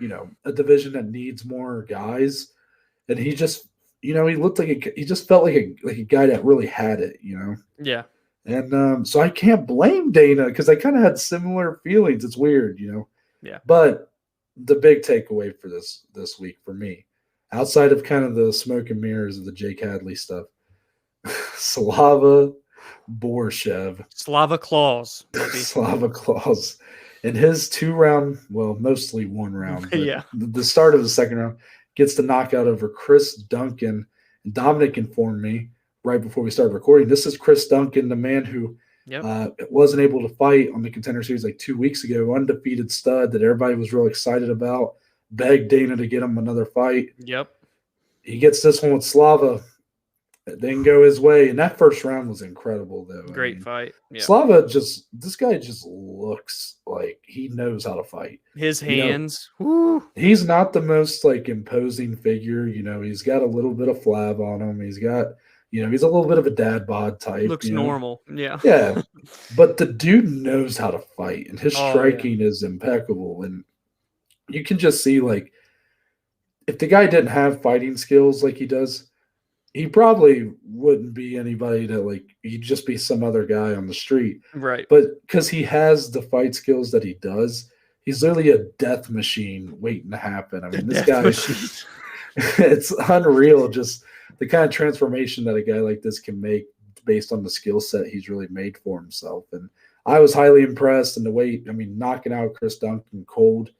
Like, a division that needs more guys. And he just, he looked like he just felt like a guy that really had it, Yeah. And so I can't blame Dana, because I kind of had similar feelings. It's weird, Yeah. But the big takeaway for this week for me, outside of kind of the smoke and mirrors of the Jake Hadley stuff, Slava Borshev. Slava Claus. Slava Claus. In his 2-round, well, mostly 1 round. But the start of the second round, gets the knockout over Chris Duncan. And Dominic informed me right before we started recording, this is Chris Duncan, the man who wasn't able to fight on the Contender Series like 2 weeks ago, undefeated stud that everybody was real excited about, begged Dana to get him another fight. Yep. He gets this one with Slava. It didn't go his way, and that first round was incredible, though. Great fight. Yeah. Slava this guy just looks like he knows how to fight. His hands. Woo. He's not the most like imposing figure. He's got a little bit of flab on him. He's got, he's a little bit of a dad bod type. Looks normal. Yeah. Yeah. But the dude knows how to fight, and his striking is impeccable. And you can just see, like, if the guy didn't have fighting skills like he does, he probably wouldn't be anybody that, like, he'd just be some other guy on the street. Right. But because he has the fight skills that he does, he's literally a death machine waiting to happen. I mean, this guy, it's unreal, just the kind of transformation that a guy like this can make based on the skill set he's really made for himself. And I was highly impressed in the way, knocking out Chris Duncan cold.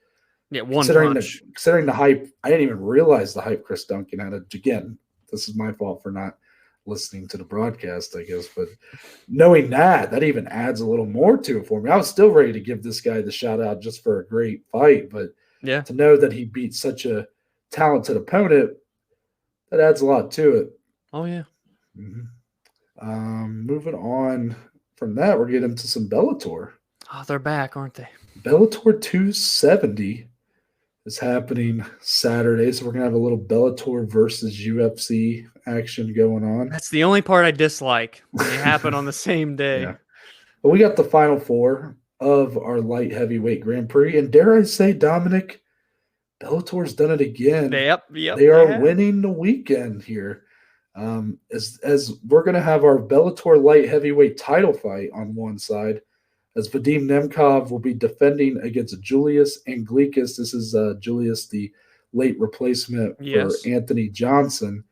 Yeah, one punch. Considering the hype, I didn't even realize the hype Chris Duncan had. Again, this is my fault for not listening to the broadcast, I guess. But knowing that even adds a little more to it for me. I was still ready to give this guy the shout out just for a great fight. But to know that he beat such a talented opponent, that adds a lot to it. Oh, yeah. Mm-hmm. Moving on from that, we're getting into some Bellator. Oh, they're back, aren't they? Bellator 270 is happening Saturday, so we're going to have a little Bellator versus UFC action going on. That's the only part I dislike when they happen on the same day. Yeah. Well, we got the final four of our light heavyweight Grand Prix, and dare I say, Dominic, Bellator's done it again. Yep, they are winning the weekend here. As we're going to have our Bellator light heavyweight title fight on one side, as Vadim Nemkov will be defending against Julius Anglickas. This is Julius, the late replacement for Anthony Johnson,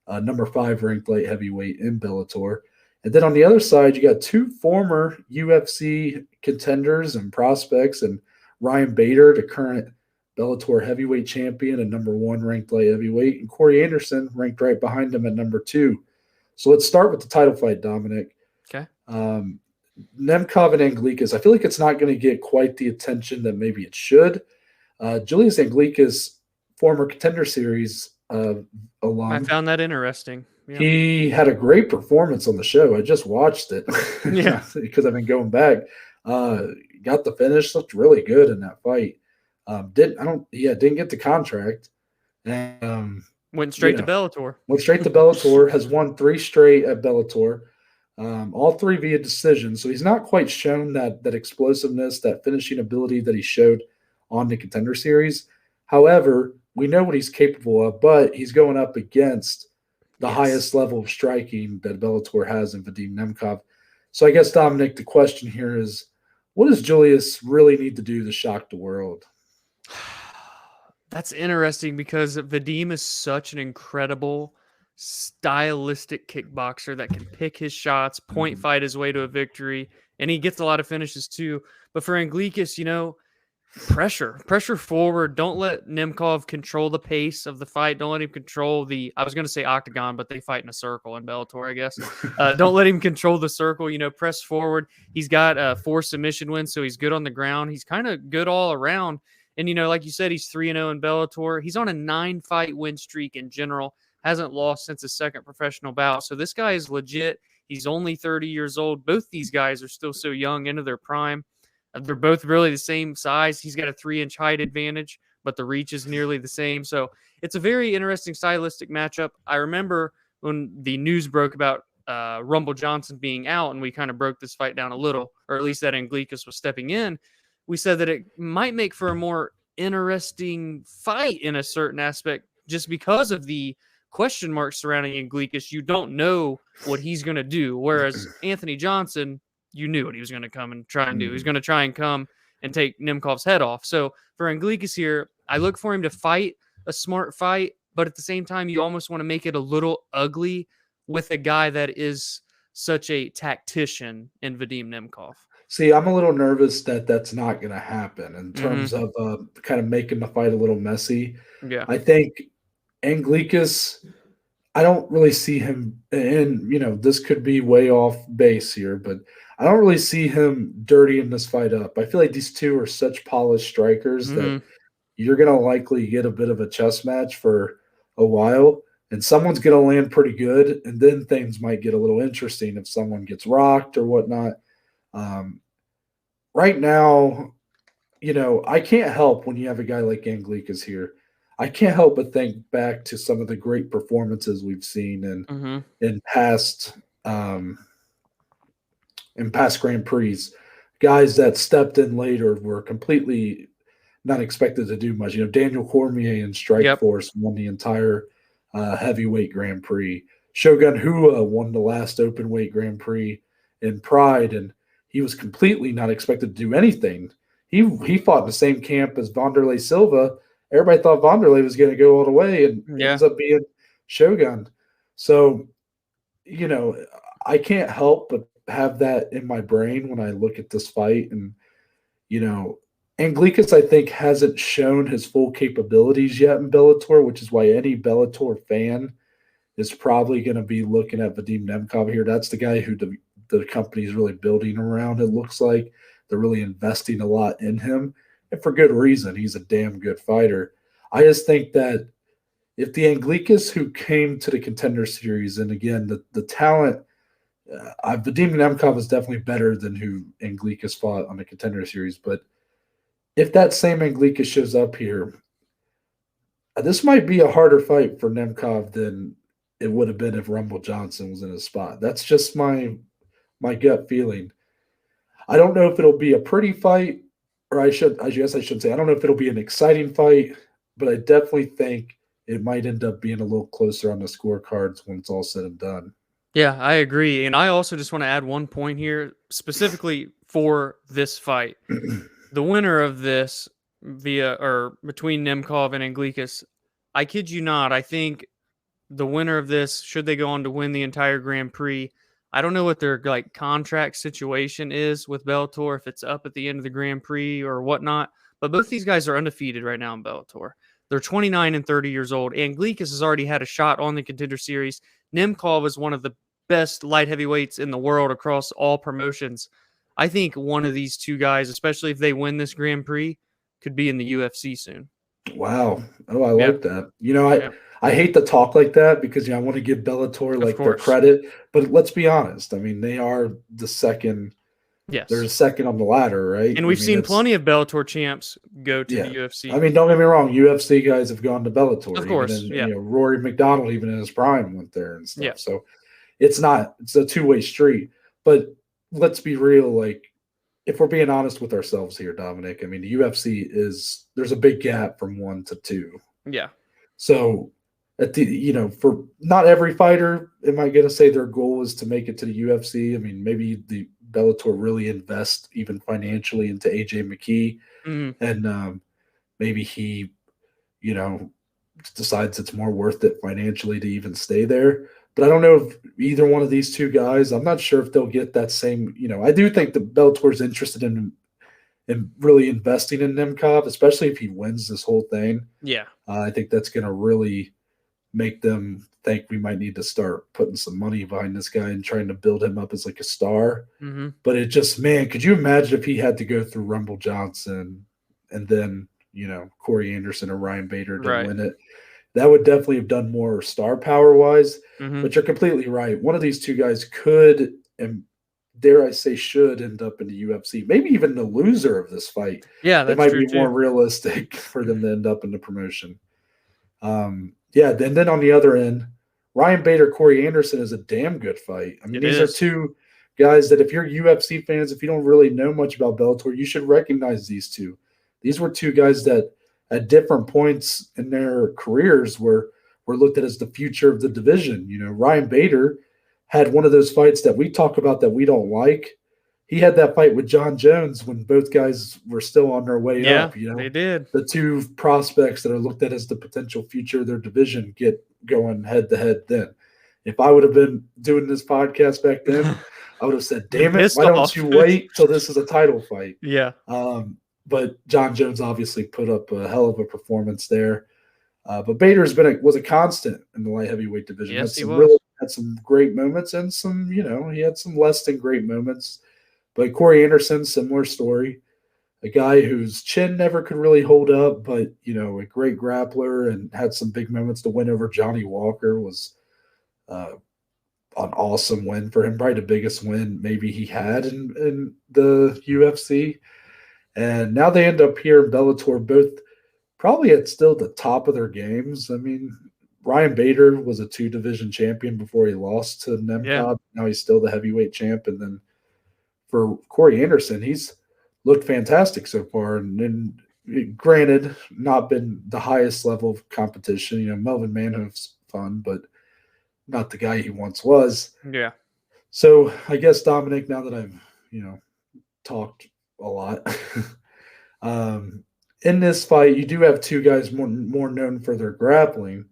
number 5 ranked light heavyweight in Bellator. And then on the other side, you got 2 former UFC contenders and prospects, and Ryan Bader, the current Bellator heavyweight champion and number 1 ranked light heavyweight, and Corey Anderson ranked right behind him at number 2. So let's start with the title fight, Dominic. Okay. Nemkov and Anglickas, I feel like it's not going to get quite the attention that maybe it should. Julius Anglickas, former Contender Series alum. I found that interesting. Yeah. He had a great performance on the show. I just watched it because I've been going back. Got the finish, looked really good in that fight. Didn't get the contract. And went straight to Bellator. Went straight to Bellator, has won 3 straight at Bellator. All 3 via decision. So he's not quite shown that explosiveness, that finishing ability that he showed on the Contender Series. However, we know what he's capable of, but he's going up against the highest level of striking that Bellator has in Vadim Nemkov. So I guess, Dominic, the question here is, what does Julius really need to do to shock the world? That's interesting because Vadim is such an incredible stylistic kickboxer that can pick his shots, point fight his way to a victory, and he gets a lot of finishes too. But for Anglickas, pressure forward. Don't let Nemkov control the pace of the fight. Don't let him control I was going to say octagon, but they fight in a circle in Bellator, I guess. Don't let him control the circle. Press forward. He's got 4 submission wins, so he's good on the ground. He's kind of good all around. And, like you said, he's 3-0 in Bellator. He's on a 9-fight win streak in general. Hasn't lost since his second professional bout. So this guy is legit. He's only 30 years old. Both these guys are still so young, into their prime. They're both really the same size. He's got a 3-inch height advantage, but the reach is nearly the same. So it's a very interesting stylistic matchup. I remember when the news broke about Rumble Johnson being out, and we kind of broke this fight down a little, or at least that Anglickas was stepping in. We said that it might make for a more interesting fight in a certain aspect just because of the question marks surrounding Anglickas. You don't know what he's going to do. Whereas Anthony Johnson, you knew what he was going to come and try and do. He's going to try and come and take Nemkov's head off. So for Anglickas here, I look for him to fight a smart fight, but at the same time, you almost want to make it a little ugly with a guy that is such a tactician in Vadim Nemkov. See, I'm a little nervous that that's not going to happen in terms of kind of making the fight a little messy. Yeah, I think Anglickas, I don't really see him, and this could be way off base here, but I don't really see him dirtying this fight up. I feel like these two are such polished strikers that you're going to likely get a bit of a chess match for a while. and someone's going to land pretty good, and then things might get a little interesting if someone gets rocked or whatnot. Right now, I can't help when you have a guy like Anglikas here. I can't help but think back to some of the great performances we've seen in past Grand Prix. Guys that stepped in later were completely not expected to do much. Daniel Cormier in Strikeforce won the entire heavyweight Grand Prix. Shogun Rua won the last open weight Grand Prix in Pride, and he was completely not expected to do anything. He fought in the same camp as Wanderlei Silva. Everybody thought Wanderlei was going to go all the way, and ends up being Shogun. So, I can't help but have that in my brain when I look at this fight. And, Anglikas, I think, hasn't shown his full capabilities yet in Bellator, which is why any Bellator fan is probably going to be looking at Vadim Nemkov here. That's the guy who the company is really building around, it looks like. They're really investing a lot in him, and for good reason. He's a damn good fighter. I just think that if the Anglikas who came to the Contender Series, and again, the talent, Vadim Nemkov is definitely better than who Anglikas fought on the Contender Series, but if that same Anglikas shows up here, this might be a harder fight for Nemkov than it would have been if Rumble Johnson was in his spot. That's just my gut feeling. I don't know if it'll be a pretty fight, or I guess I should say, I don't know if it'll be an exciting fight, but I definitely think it might end up being a little closer on the scorecards when it's all said and done. Yeah, I agree. And I also just want to add one point here, specifically for this fight. The winner of this between Nemkov and Anglikas, I kid you not, I think the winner of this, should they go on to win the entire Grand Prix, I don't know what their contract situation is with Bellator, if it's up at the end of the Grand Prix or whatnot, but both these guys are undefeated right now in Bellator. They're 29 and 30 years old. Anglikas has already had a shot on the Contender Series. Nemkov is one of the best light heavyweights in the world across all promotions. I think one of these two guys, especially if they win this Grand Prix, could be in the UFC soon. Wow. Oh, I like that. I hate to talk like that because I want to give Bellator their credit, but let's be honest. I mean, they are the second. Yes, they're the second on the ladder, right? And we've seen plenty of Bellator champs go to the UFC. I mean, don't get me wrong. UFC guys have gone to Bellator. Of course, Rory McDonald, even in his prime, went there and stuff. Yeah. So it's a two-way street. But let's be real. If we're being honest with ourselves here, Dominic, I mean, the UFC there's a big gap from 1 to 2. Yeah. So for not every fighter, am I going to say their goal is to make it to the UFC? I mean, maybe the Bellator really invest even financially into AJ McKee, and maybe he, decides it's more worth it financially to even stay there. But I don't know if either one of these two guys, I'm not sure if they'll get that same, I do think the Bellator is interested in really investing in Nemkov, especially if he wins this whole thing. Yeah. I think that's going to really make them think we might need to start putting some money behind this guy and trying to build him up as a star. Mm-hmm. But it just, man, could you imagine if he had to go through Rumble Johnson and then, Corey Anderson or Ryan Bader to win it? That would definitely have done more star power-wise. Mm-hmm. But you're completely right. One of these two guys could, and dare I say should, end up in the UFC. Maybe even the loser of this fight. Yeah, it might be more realistic for them to end up in the promotion. Then on the other end, Ryan Bader, Corey Anderson is a damn good fight. I mean, these are two guys that if you're UFC fans, if you don't really know much about Bellator, you should recognize these two. These were two guys that at different points in their careers were looked at as the future of the division. Ryan Bader had one of those fights that we talk about that we don't like. He had that fight with John Jones when both guys were still on their way up. They did. The two prospects that are looked at as the potential future of their division get going head to head then. If I would have been doing this podcast back then, I would have said, damn it, why don't you wait till this is a title fight? Yeah. But John Jones obviously put up a hell of a performance there. But Bader's was a constant in the light heavyweight division. Yes, he was. Had some great moments and some, he had some less than great moments. But Corey Anderson, similar story. a guy whose chin never could really hold up, but, a great grappler and had some big moments to win over Johnny Walker was an awesome win for him, probably the biggest win maybe he had in the UFC. And now they end up here in Bellator, both probably at still the top of their games. I mean, Ryan Bader was a 2-division champion before he lost to Nemkov. Yeah. Now he's still the heavyweight champ. And then for Corey Anderson, he's looked fantastic so far. And granted, not been the highest level of competition. Melvin Manhoef's fun, but not the guy he once was. Yeah. So I guess, Dominic, now that I've, talked a lot, in this fight, you do have two guys more known for their grappling.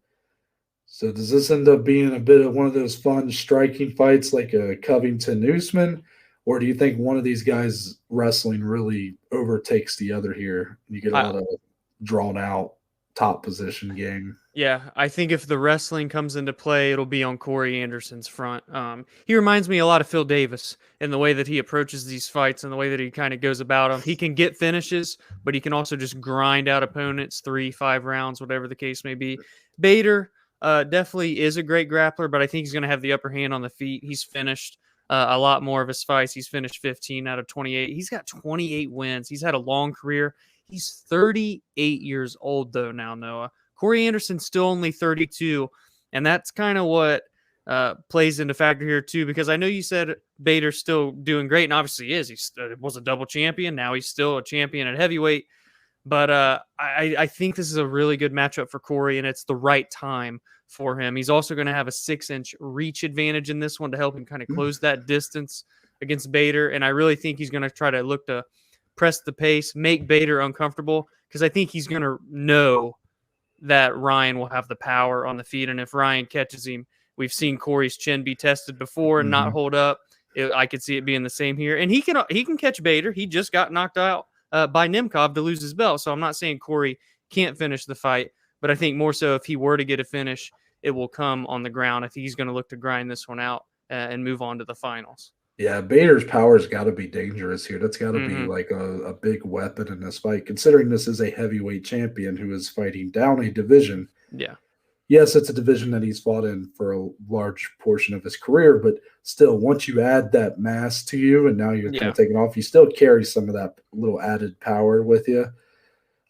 So does this end up being a bit of one of those fun striking fights like a Covington-Usman, or do you think one of these guys wrestling really overtakes the other here? You get a lot of drawn-out top position game. Yeah, I think if the wrestling comes into play, it'll be on Corey Anderson's front. He reminds me a lot of Phil Davis in the way that he approaches these fights and the way that he kind of goes about them. He can get finishes, but he can also just grind out opponents 3-5 rounds, whatever the case may be. Bader definitely is a great grappler, but I think he's going to have the upper hand on the feet. He's finished a lot more of his fights. He's finished 15 out of 28. He's got 28 wins. He's had a long career. He's 38 years old, though, now, Noah. Corey Anderson's still only 32, and that's kind of what plays into factor here, too, because I know you said Bader's still doing great, and obviously he is. He was a double champion. Now he's still a champion at heavyweight. But I think this is a really good matchup for Corey, and it's the right time for him. He's also going to have a 6-inch reach advantage in this one to help him kind of close that distance against Bader, and I really think he's going to try to look to press the pace, make Bader uncomfortable, because I think he's going to know that Ryan will have the power on the feet, and if Ryan catches him, we've seen Corey's chin be tested before and not hold up. I could see it being the same here, and he can catch Bader. He just got knocked out by Nemkov to lose his belt, so I'm not saying Corey can't finish the fight, but I think more so if he were to get a finish, it will come on the ground. I think he's going to look to grind this one out and move on to the finals. Yeah, Bader's power's got to be dangerous here. That's got to be like a big weapon in this fight, considering this is a heavyweight champion who is fighting down a division. Yeah. Yes, it's a division that he's fought in for a large portion of his career, but still, once you add that mass to you and now you're kind of taking off, you still carry some of that little added power with you.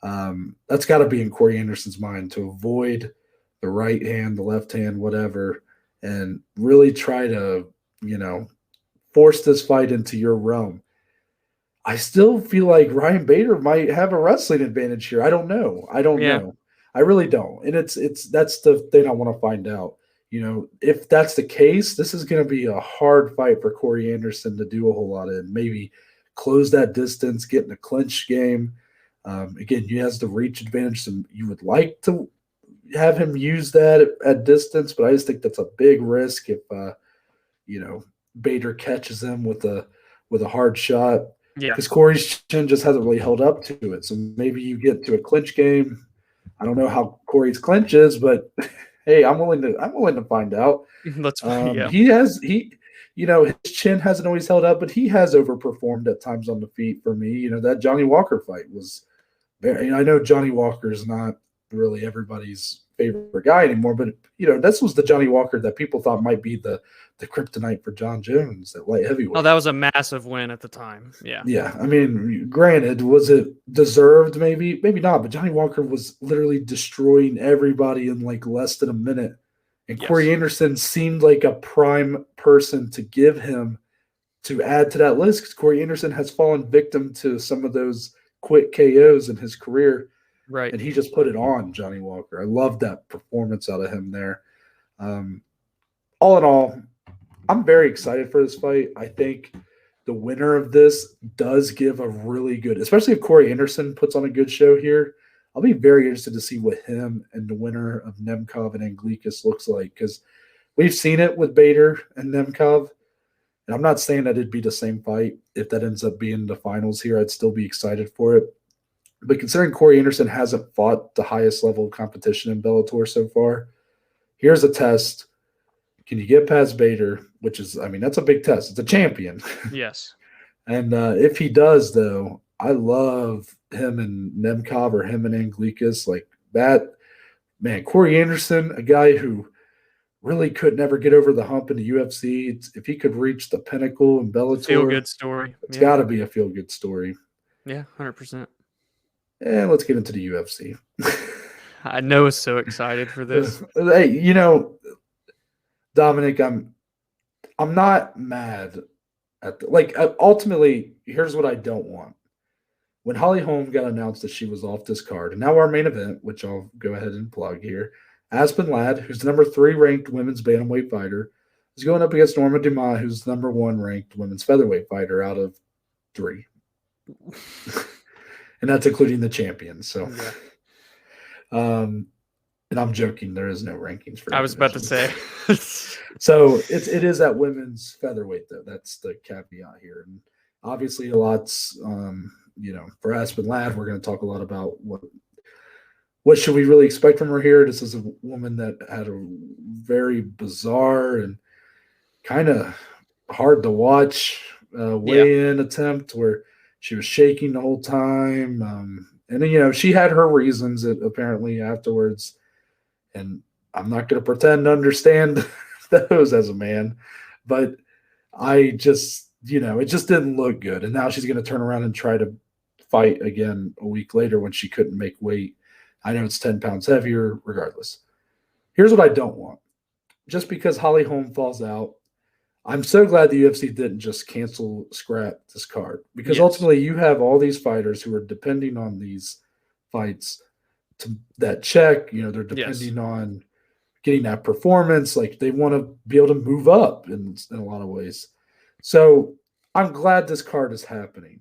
That's got to be in Corey Anderson's mind to avoid the right hand, the left hand, whatever, and really try to, force this fight into your realm. I still feel like Ryan Bader might have a wrestling advantage here. I don't know. know. I really don't. And that's the thing I want to find out. If that's the case, this is going to be a hard fight for Corey Anderson to do a whole lot in. Maybe close that distance, get in a clinch game. Again, he has the reach advantage, and you would like to have him use that at distance, but I just think that's a big risk if Bader catches him with a hard shot. Yeah, because Corey's chin just hasn't really held up to it. So maybe you get to a clinch game. I don't know how Corey's clinch is, but hey, I'm willing to find out. Let's find out. His chin hasn't always held up, but he has overperformed at times on the feet for me. That Johnny Walker fight was very, I know Johnny Walker is not really everybody's favorite guy anymore, but this was the Johnny Walker that people thought might be the kryptonite for John Jones at light heavyweight. Oh, that was a massive win at the time. Yeah. I mean, granted, was it deserved? Maybe not. But Johnny Walker was literally destroying everybody in like less than a minute, and Corey Anderson seemed like a prime person to give him to add to that list, because Corey Anderson has fallen victim to some of those quick KOs in his career. Right. And he just put it on Johnny Walker. I love that performance out of him there. All in all, I'm very excited for this fight. I think the winner of this does give a really good, especially if Corey Anderson puts on a good show here. I'll be very interested to see what him and the winner of Nemkov and Anglickas looks like, because we've seen it with Bader and Nemkov. And I'm not saying that it'd be the same fight. If that ends up being the finals here, I'd still be excited for it. But considering Corey Anderson hasn't fought the highest level of competition in Bellator so far, here's a test. Can you get past Bader? Which is, that's a big test. It's a champion. Yes. And if he does, though, I love him and Nemkov or him and Anglikas. Like that, man, Corey Anderson, a guy who really could never get over the hump in the UFC. If he could reach the pinnacle in Bellator, feel-good story. It's got to be a feel-good story. Yeah, 100%. And let's get into the UFC. I know is so excited for this. Hey, you know, Dominic, I'm not mad at ultimately, here's what I don't want. When Holly Holm got announced that she was off this card, and now our main event, which I'll go ahead and plug here, Aspen Ladd, who's the number 3 ranked women's bantamweight fighter, is going up against Norma Dumont, who's the number 1 ranked women's featherweight fighter out of 3. And that's including the champion. So, and I'm joking. There is no rankings for. I was about to say. So it is at women's featherweight though. That's the caveat here, and obviously a lot's for Aspen Ladd, we're going to talk a lot about what should we really expect from her here. This is a woman that had a very bizarre and kind of hard to watch weigh-in attempt where she was shaking the whole time. And she had her reasons apparently afterwards. And I'm not going to pretend to understand those as a man, but I just, it just didn't look good. And now she's going to turn around and try to fight again a week later when she couldn't make weight. I know it's 10 pounds heavier regardless. Here's what I don't want. Just because Holly Holm falls out, I'm so glad the UFC didn't just scrap this card, because ultimately you have all these fighters who are depending on these fights to that check. They're depending on getting that performance. Like they want to be able to move up in a lot of ways. So I'm glad this card is happening.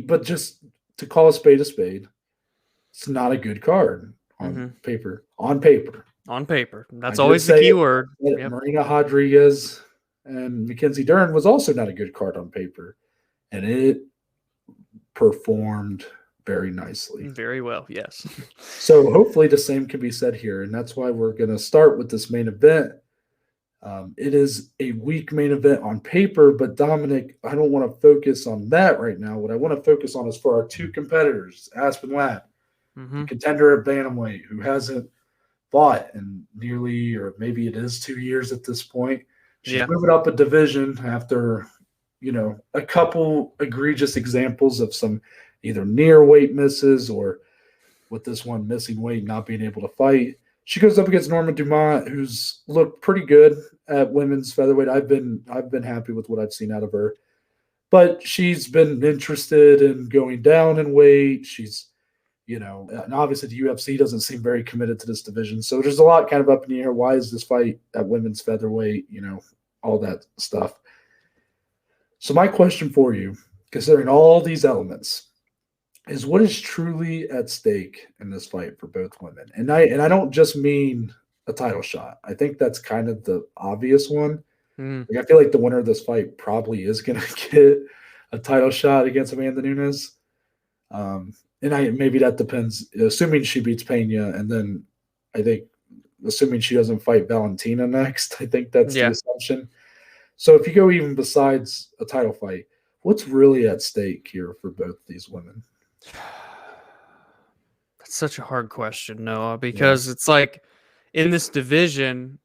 But just to call a spade, it's not a good card on paper. On paper. That's always the key word. Marina Rodriguez and Mackenzie Dern was also not a good card on paper. And it performed very nicely. Very well, yes. So hopefully the same can be said here. And that's why we're going to start with this main event. It is a weak main event on paper, but Dominic, I don't want to focus on that right now. What I want to focus on is for our 2 competitors, Aspen Ladd, the contender at bantamweight, who hasn't fought in nearly, or maybe it is 2 years at this point. She's moving up a division after, a couple egregious examples of some either near weight misses or with this one missing weight, not being able to fight. She goes up against Norma Dumont, who's looked pretty good at women's featherweight. I've been happy with what I've seen out of her, but she's been interested in going down in weight. She's, and obviously the UFC doesn't seem very committed to this division. So there's a lot kind of up in the air. Why is this fight at women's featherweight? All that stuff. So my question for you, considering all these elements, is what is truly at stake in this fight for both women? And I don't just mean a title shot. I think that's kind of the obvious one. I feel like the winner of this fight probably is going to get a title shot against Amanda Nunes. And maybe that depends, assuming she beats Pena, and then I think assuming she doesn't fight Valentina next. I think that's the assumption. So if you go even besides a title fight, what's really at stake here for both these women? That's such a hard question, Noah, because it's like in this division,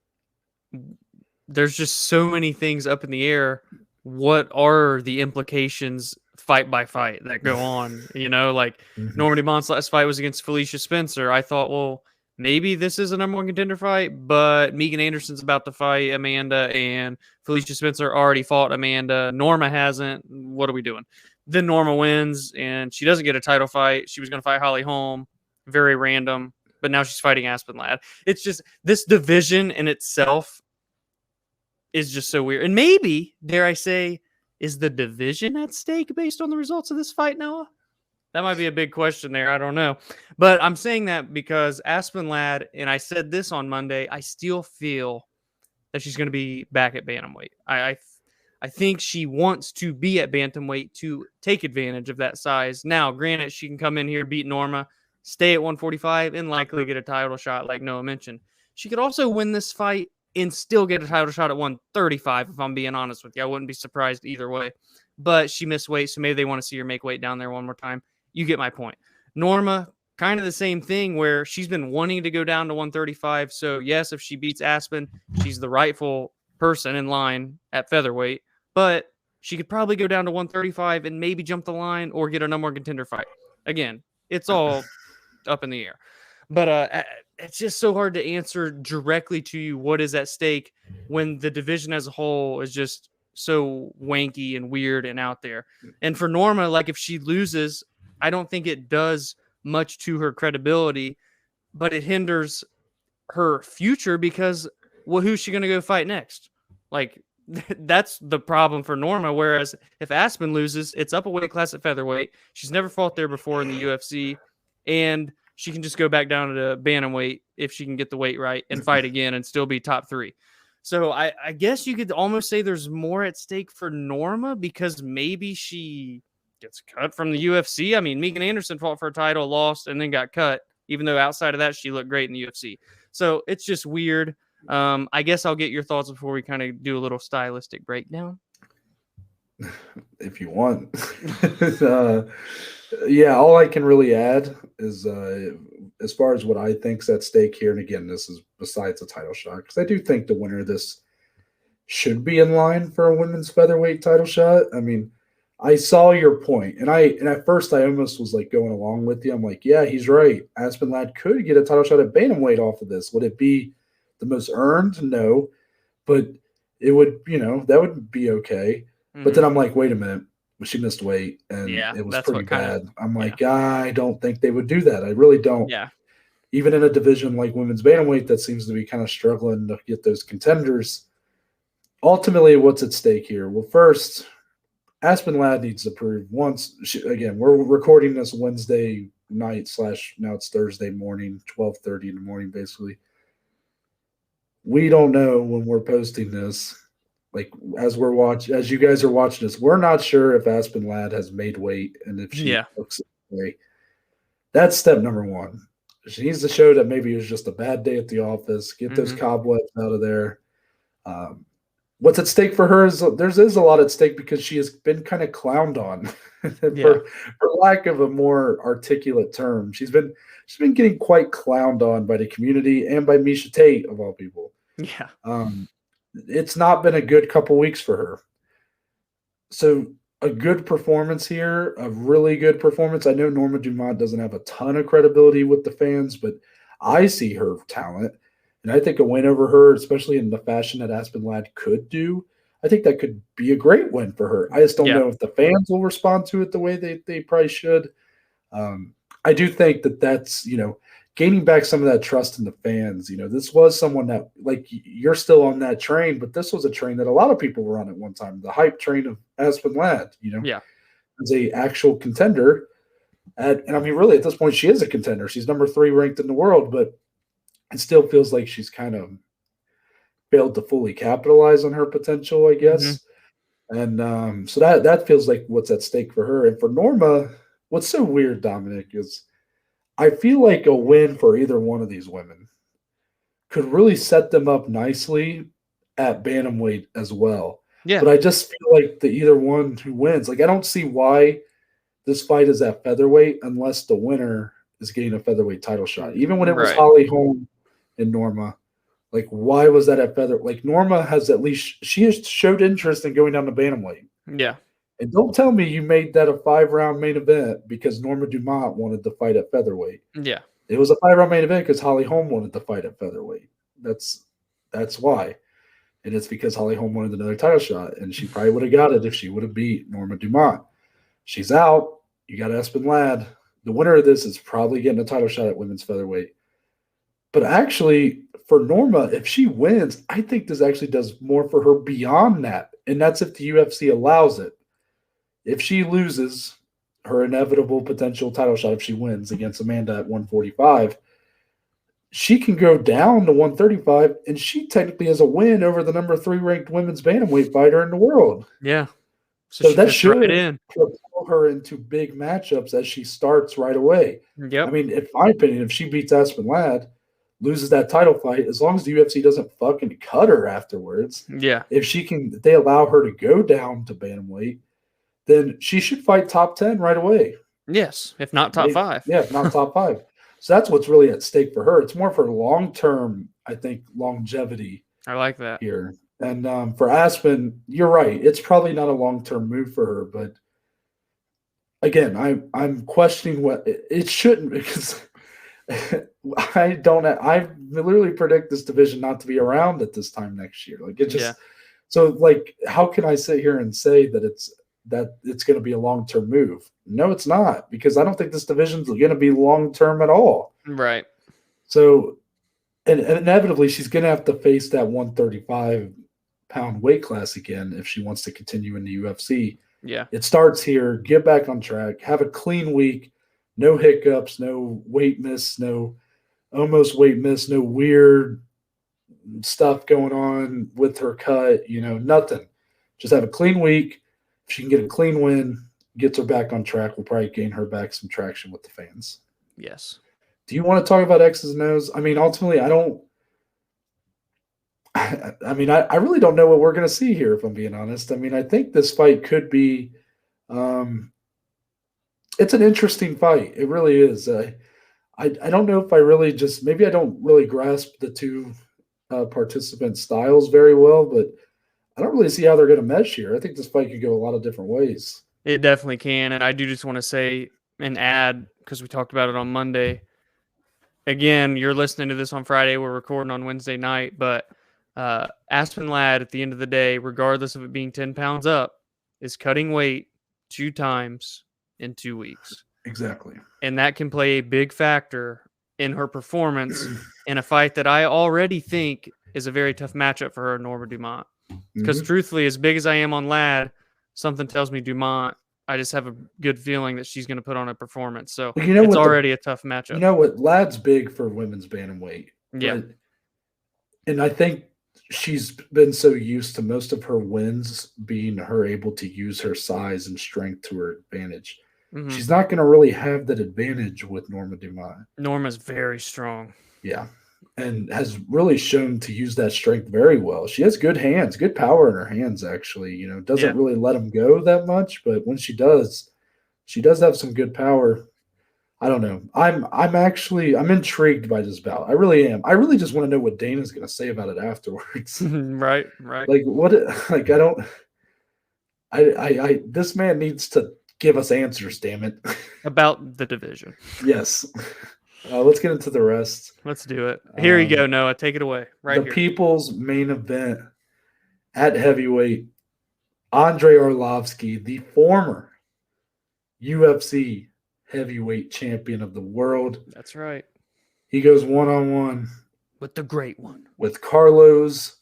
there's just so many things up in the air. What are the implications fight by fight that go on? Norma Dumont's last fight was against Felicia Spencer. I thought, well, maybe this is a number 1 contender fight, but Megan Anderson's about to fight Amanda, and Felicia Spencer already fought Amanda. Norma hasn't. What are we doing? Then Norma wins, and she doesn't get a title fight. She was going to fight Holly Holm. Very random. But now she's fighting Aspen Ladd. It's just this division in itself is just so weird. And maybe, dare I say, is the division at stake based on the results of this fight, Noah? That might be a big question there. I don't know. But I'm saying that because Aspen Ladd, and I said this on Monday, I still feel that she's going to be back at bantamweight. I think she wants to be at bantamweight to take advantage of that size. Now, granted, she can come in here, beat Norma, stay at 145, and likely get a title shot like Noah mentioned. She could also win this fight and still get a title shot at 135, if I'm being honest with you. I wouldn't be surprised either way. but she missed weight, so maybe they want to see her make weight down there one more time. You get my point. Norma, kind of the same thing where she's been wanting to go down to 135. So, yes, if she beats Aspen, she's the rightful person in line at featherweight, but she could probably go down to 135 and maybe jump the line or get a number one contender fight. Again, it's all up in the air. But it's just so hard to answer directly to you what is at stake when the division as a whole is just so wanky and weird and out there. And for Norma, like if she loses, I don't think it does much to her credibility, but it hinders her future because, well, who's she going to go fight next? Like, that's the problem for Norma. Whereas if Aspen loses, it's up a weight class at featherweight. She's never fought there before in the UFC, and she can just go back down to bantamweight if she can get the weight right and fight again and still be top 3. So I guess you could almost say there's more at stake for Norma because maybe she gets cut from the UFC. I mean, Megan Anderson fought for a title, lost, and then got cut, even though outside of that, she looked great in the UFC. So it's just weird. I guess I'll get your thoughts before we kind of do a little stylistic breakdown. If you want. Yeah, all I can really add is as far as what I think's at stake here, and again, this is besides a title shot, because I do think the winner of this should be in line for a women's featherweight title shot. I mean, I saw your point, and at first I almost was like going along with you. I'm like, yeah, he's right. Aspen Ladd could get a title shot at bantamweight off of this. Would it be the most earned? No, but it would, that would be okay. Mm-hmm. But then I'm like, wait a minute, she missed weight, and it was pretty bad. I'm like, I don't think they would do that. I really don't. Yeah. Even in a division like women's bantamweight that seems to be kind of struggling to get those contenders. Ultimately, what's at stake here? Well, first, Aspen Ladd needs to prove once. Again, we're recording this Wednesday night / now it's Thursday morning, 12:30 in the morning, basically. We don't know when we're posting this. Like as you guys are watching this, we're not sure if Aspen Ladd has made weight and if she looks away. That's step number one. She needs to show that maybe it was just a bad day at the office. Get those cobwebs out of there. What's at stake for her is there's a lot at stake because she has been kind of clowned on, for lack of a more articulate term. She's been getting quite clowned on by the community and by Miesha Tate of all people. Yeah. It's not been a good couple weeks for her. So a good performance here, a really good performance. I know Norma Dumont doesn't have a ton of credibility with the fans, but I see her talent. And I think a win over her, especially in the fashion that Aspen Ladd could do, I think that could be a great win for her. I just don't know if the fans will respond to it the way they probably should. I do think that's, gaining back some of that trust in the fans. This was someone that, like, you're still on that train, but this was a train that a lot of people were on at one time. The hype train of Aspen Ladd, as a actual contender. And I mean, really, at this point, she is a contender. She's number 3 ranked in the world, but it still feels like she's kind of failed to fully capitalize on her potential, I guess. And so that feels like what's at stake for her. And for Norma, what's so weird, Dominic, is I feel like a win for either one of these women could really set them up nicely at bantamweight as well. Yeah. But I just feel like either one who wins, like I don't see why this fight is at featherweight unless the winner is getting a featherweight title shot. Even when it was Holly Holm and Norma, like why was that at feather? Like Norma she has showed interest in going down to bantamweight. Yeah. And don't tell me you made that a 5-round main event because Norma Dumont wanted to fight at featherweight. Yeah. It was a 5-round main event because Holly Holm wanted to fight at featherweight. That's why. And it's because Holly Holm wanted another title shot, and she probably would have got it if she would have beat Norma Dumont. She's out. You got Aspen Ladd. The winner of this is probably getting a title shot at women's featherweight. But actually, for Norma, if she wins, I think this actually does more for her beyond that. And that's if the UFC allows it. If she loses her inevitable potential title shot, if she wins against Amanda at 145, she can go down to 135, and she technically has a win over the number 3 ranked women's bantamweight fighter in the world. Yeah. So that should propel her into big matchups as she starts right away. Yep. I mean, in my opinion, if she beats Aspen Ladd, loses that title fight, as long as the UFC doesn't fucking cut her afterwards. Yeah. If they allow her to go down to bantamweight, then she should fight top 10 right away. Yes, if not top 5. Yeah, if not top 5. So that's what's really at stake for her. It's more for long-term, I think, longevity. I like that here. And for Aspen, you're right. It's probably not a long-term move for her, but again, I'm questioning what it shouldn't, because I literally predict this division not to be around at this time next year. Like, it just so, like, how can I sit here and say that it's going to be a long-term move? No, it's not, because I don't think this division's going to be long-term at all. Right. So, and inevitably she's going to have to face that 135-pound weight class again if she wants to continue in the UFC. Yeah. It starts here. Get back on track. Have a clean week. No hiccups. No weight miss. No almost weight miss. No weird stuff going on with her cut. Nothing. Just have a clean week. If she can get a clean win, gets her back on track, we'll probably gain her back some traction with the fans. Yes. Do you want to talk about X's and O's? I mean, ultimately, I really don't know what we're going to see here, if I'm being honest. I mean, I think this fight could be it's an interesting fight. It really is. I don't know if maybe I don't really grasp the two participant styles very well, but I don't really see how they're going to mesh here. I think this fight could go a lot of different ways. It definitely can. And I do just want to say and add, because we talked about it on Monday. Again, you're listening to this on Friday. We're recording on Wednesday night. But Aspen Ladd, at the end of the day, regardless of it being 10 pounds up, is cutting weight 2 times in 2 weeks. Exactly. And that can play a big factor in her performance in a fight that I already think is a very tough matchup for her, Norma Dumont. Because truthfully, as big as I am on Ladd, something tells me Dumont, I just have a good feeling that she's going to put on a performance. So it's already a tough matchup. You know what? Ladd's big for women's bantamweight. Yeah. And I think she's been so used to most of her wins being her able to use her size and strength to her advantage. Mm-hmm. She's not going to really have that advantage with Norma Dumont. Norma's very strong. Yeah. And has really shown to use that strength very well. She has good hands, good power in her hands, actually. Doesn't really let them go that much, but when she does have some good power. I don't know. I'm intrigued by this bout. I really am. I really just want to know what Dana's going to say about it afterwards. Right. Like, what? Like, this man needs to give us answers, damn it. About the division. Yes. Let's get into the rest. Let's do it. Here you go, Noah. Take it away. The people's main event at heavyweight, Andrei Arlovski, the former UFC heavyweight champion of the world. That's right. He goes one-on-one with the great one. With Carlos, I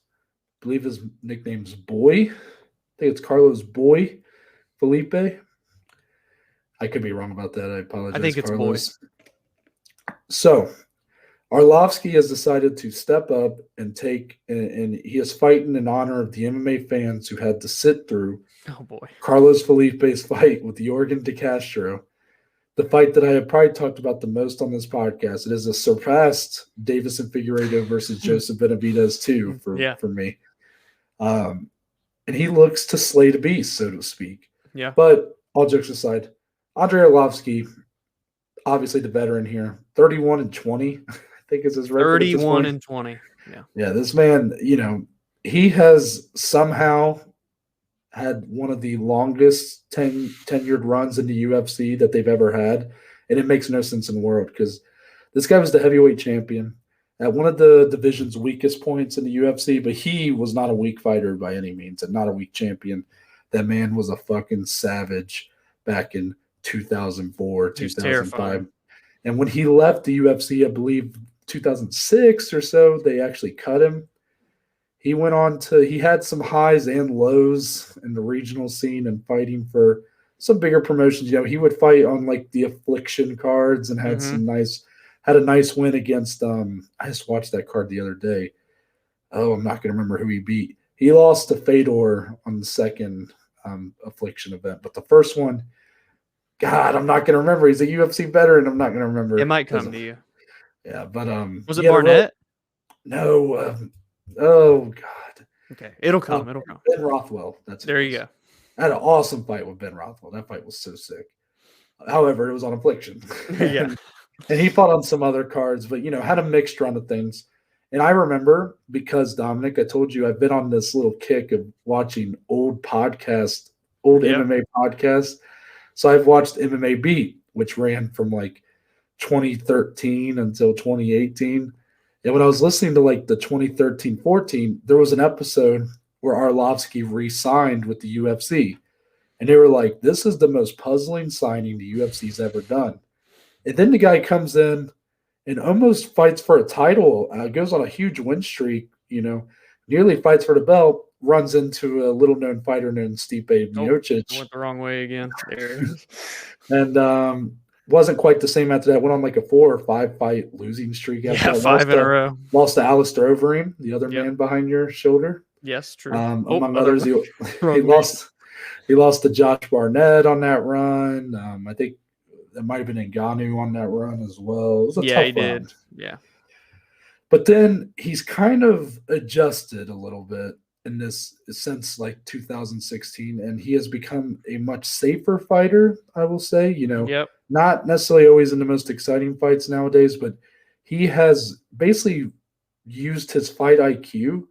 believe his nickname's Boy. I think it's Carlos Boy Felipe. I could be wrong about that. I apologize. I think it's Carlos. Boy. So, Arlovski has decided to step up and and he is fighting in honor of the MMA fans who had to sit through Carlos Felipe's fight with Jorgen De Castro. The fight that I have probably talked about the most on this podcast. It is a surpassed Deiveson Figueiredo versus Joseph Benavidez too for me. And he looks to slay the beast, so to speak. Yeah. But all jokes aside, Andrei Arlovski, obviously the veteran here, 31-20, I think is his record. 31-20. Yeah. Yeah, this man, he has somehow had one of the longest tenured runs in the UFC that they've ever had. And it makes no sense in the world because this guy was the heavyweight champion at one of the division's weakest points in the UFC, but he was not a weak fighter by any means and not a weak champion. That man was a fucking savage back in 2004, 2005. And when he left the UFC, I believe 2006 or so, they actually cut him. He went on he had some highs and lows in the regional scene and fighting for some bigger promotions. He would fight on like the Affliction cards and had had a nice win against, I just watched that card the other day. Oh, I'm not going to remember who he beat. He lost to Fedor on the second Affliction event, but the first one, God, I'm not going to remember. He's a UFC veteran. I'm not going to remember. It might come to you. Yeah, but was it Barnett? No. Oh God. Okay, it'll come. It'll come. Ben Rothwell. That's there. You go. I had an awesome fight with Ben Rothwell. That fight was so sick. However, it was on Affliction. Yeah. And he fought on some other cards, but, had a mixed run of things. And I remember, because, Dominic, I told you I've been on this little kick of watching old MMA podcasts. So I've watched MMA Beat, which ran from like 2013 until 2018. And when I was listening to like the 2013-14, there was an episode where Arlovsky re-signed with the UFC. And they were like, this is the most puzzling signing the UFC's ever done. And then the guy comes in and almost fights for a title, goes on a huge win streak, nearly fights for the belt, runs into a little-known fighter named Stipe Miocic. Went the wrong way again. There. And wasn't quite the same after that. Went on like a 4 or 5 fight losing streak. After that. 5 in a row. Lost to Alistair Overeem, the other man behind your shoulder. Yes, true. Among others, he lost to Josh Barnett on that run. I think it might have been Ngannou on that run as well. It was a tough he run. did. Yeah. But then he's kind of adjusted a little bit in this since like 2016, and he has become a much safer fighter, I will say. Not necessarily always in the most exciting fights nowadays, but he has basically used his fight IQ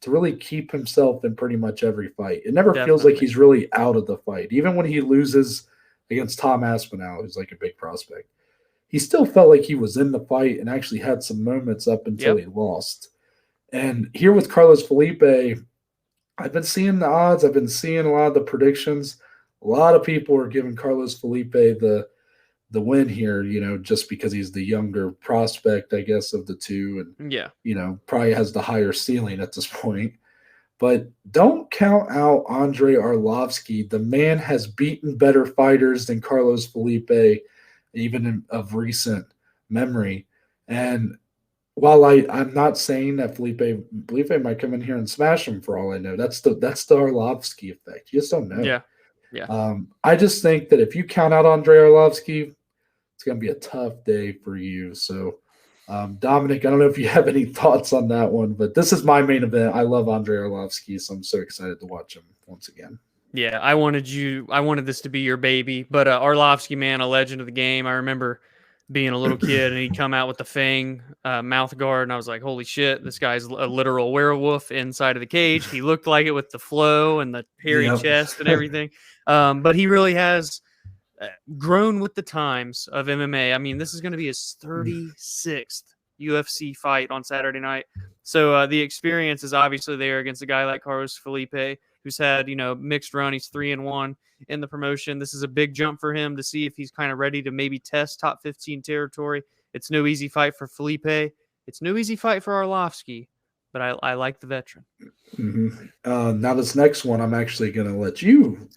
to really keep himself in pretty much every fight. It never feels like he's really out of the fight. Even when he loses against Tom Aspinall, who's like a big prospect, he still felt like he was in the fight and actually had some moments up until he lost. And here with Carlos Felipe, I've been seeing the odds. I've been seeing a lot of the predictions. A lot of people are giving Carlos Felipe the win here, just because he's the younger prospect, I guess, of the two. And, probably has the higher ceiling at this point. But don't count out Andre Arlovsky. The man has beaten better fighters than Carlos Felipe, even of recent memory. And while I'm not saying that Felipe might come in here and smash him for all I know, that's the Arlovsky effect. You just don't know. Yeah. I just think that if you count out Andre Arlovsky, it's going to be a tough day for you. So, Dominic, I don't know if you have any thoughts on that one, but this is my main event. I love Andre Arlovsky, so I'm so excited to watch him once again. Yeah, I wanted this to be your baby, but Arlovsky, man, a legend of the game. I remember being a little kid and he'd come out with the Fang mouth guard, and I was like, holy shit, this guy's a literal werewolf inside of the cage. He looked like it with the flow and the hairy chest and everything. But he really has grown with the times of MMA. I mean, this is going to be his 36th UFC fight on Saturday night. So the experience is obviously there against a guy like Carlos Felipe, who's had, mixed run. He's 3-1 in the promotion. This is a big jump for him to see if he's kind of ready to maybe test top 15 territory. It's no easy fight for Felipe. It's no easy fight for Arlovsky, but I like the veteran. Mm-hmm. Now this next one, I'm actually going to let you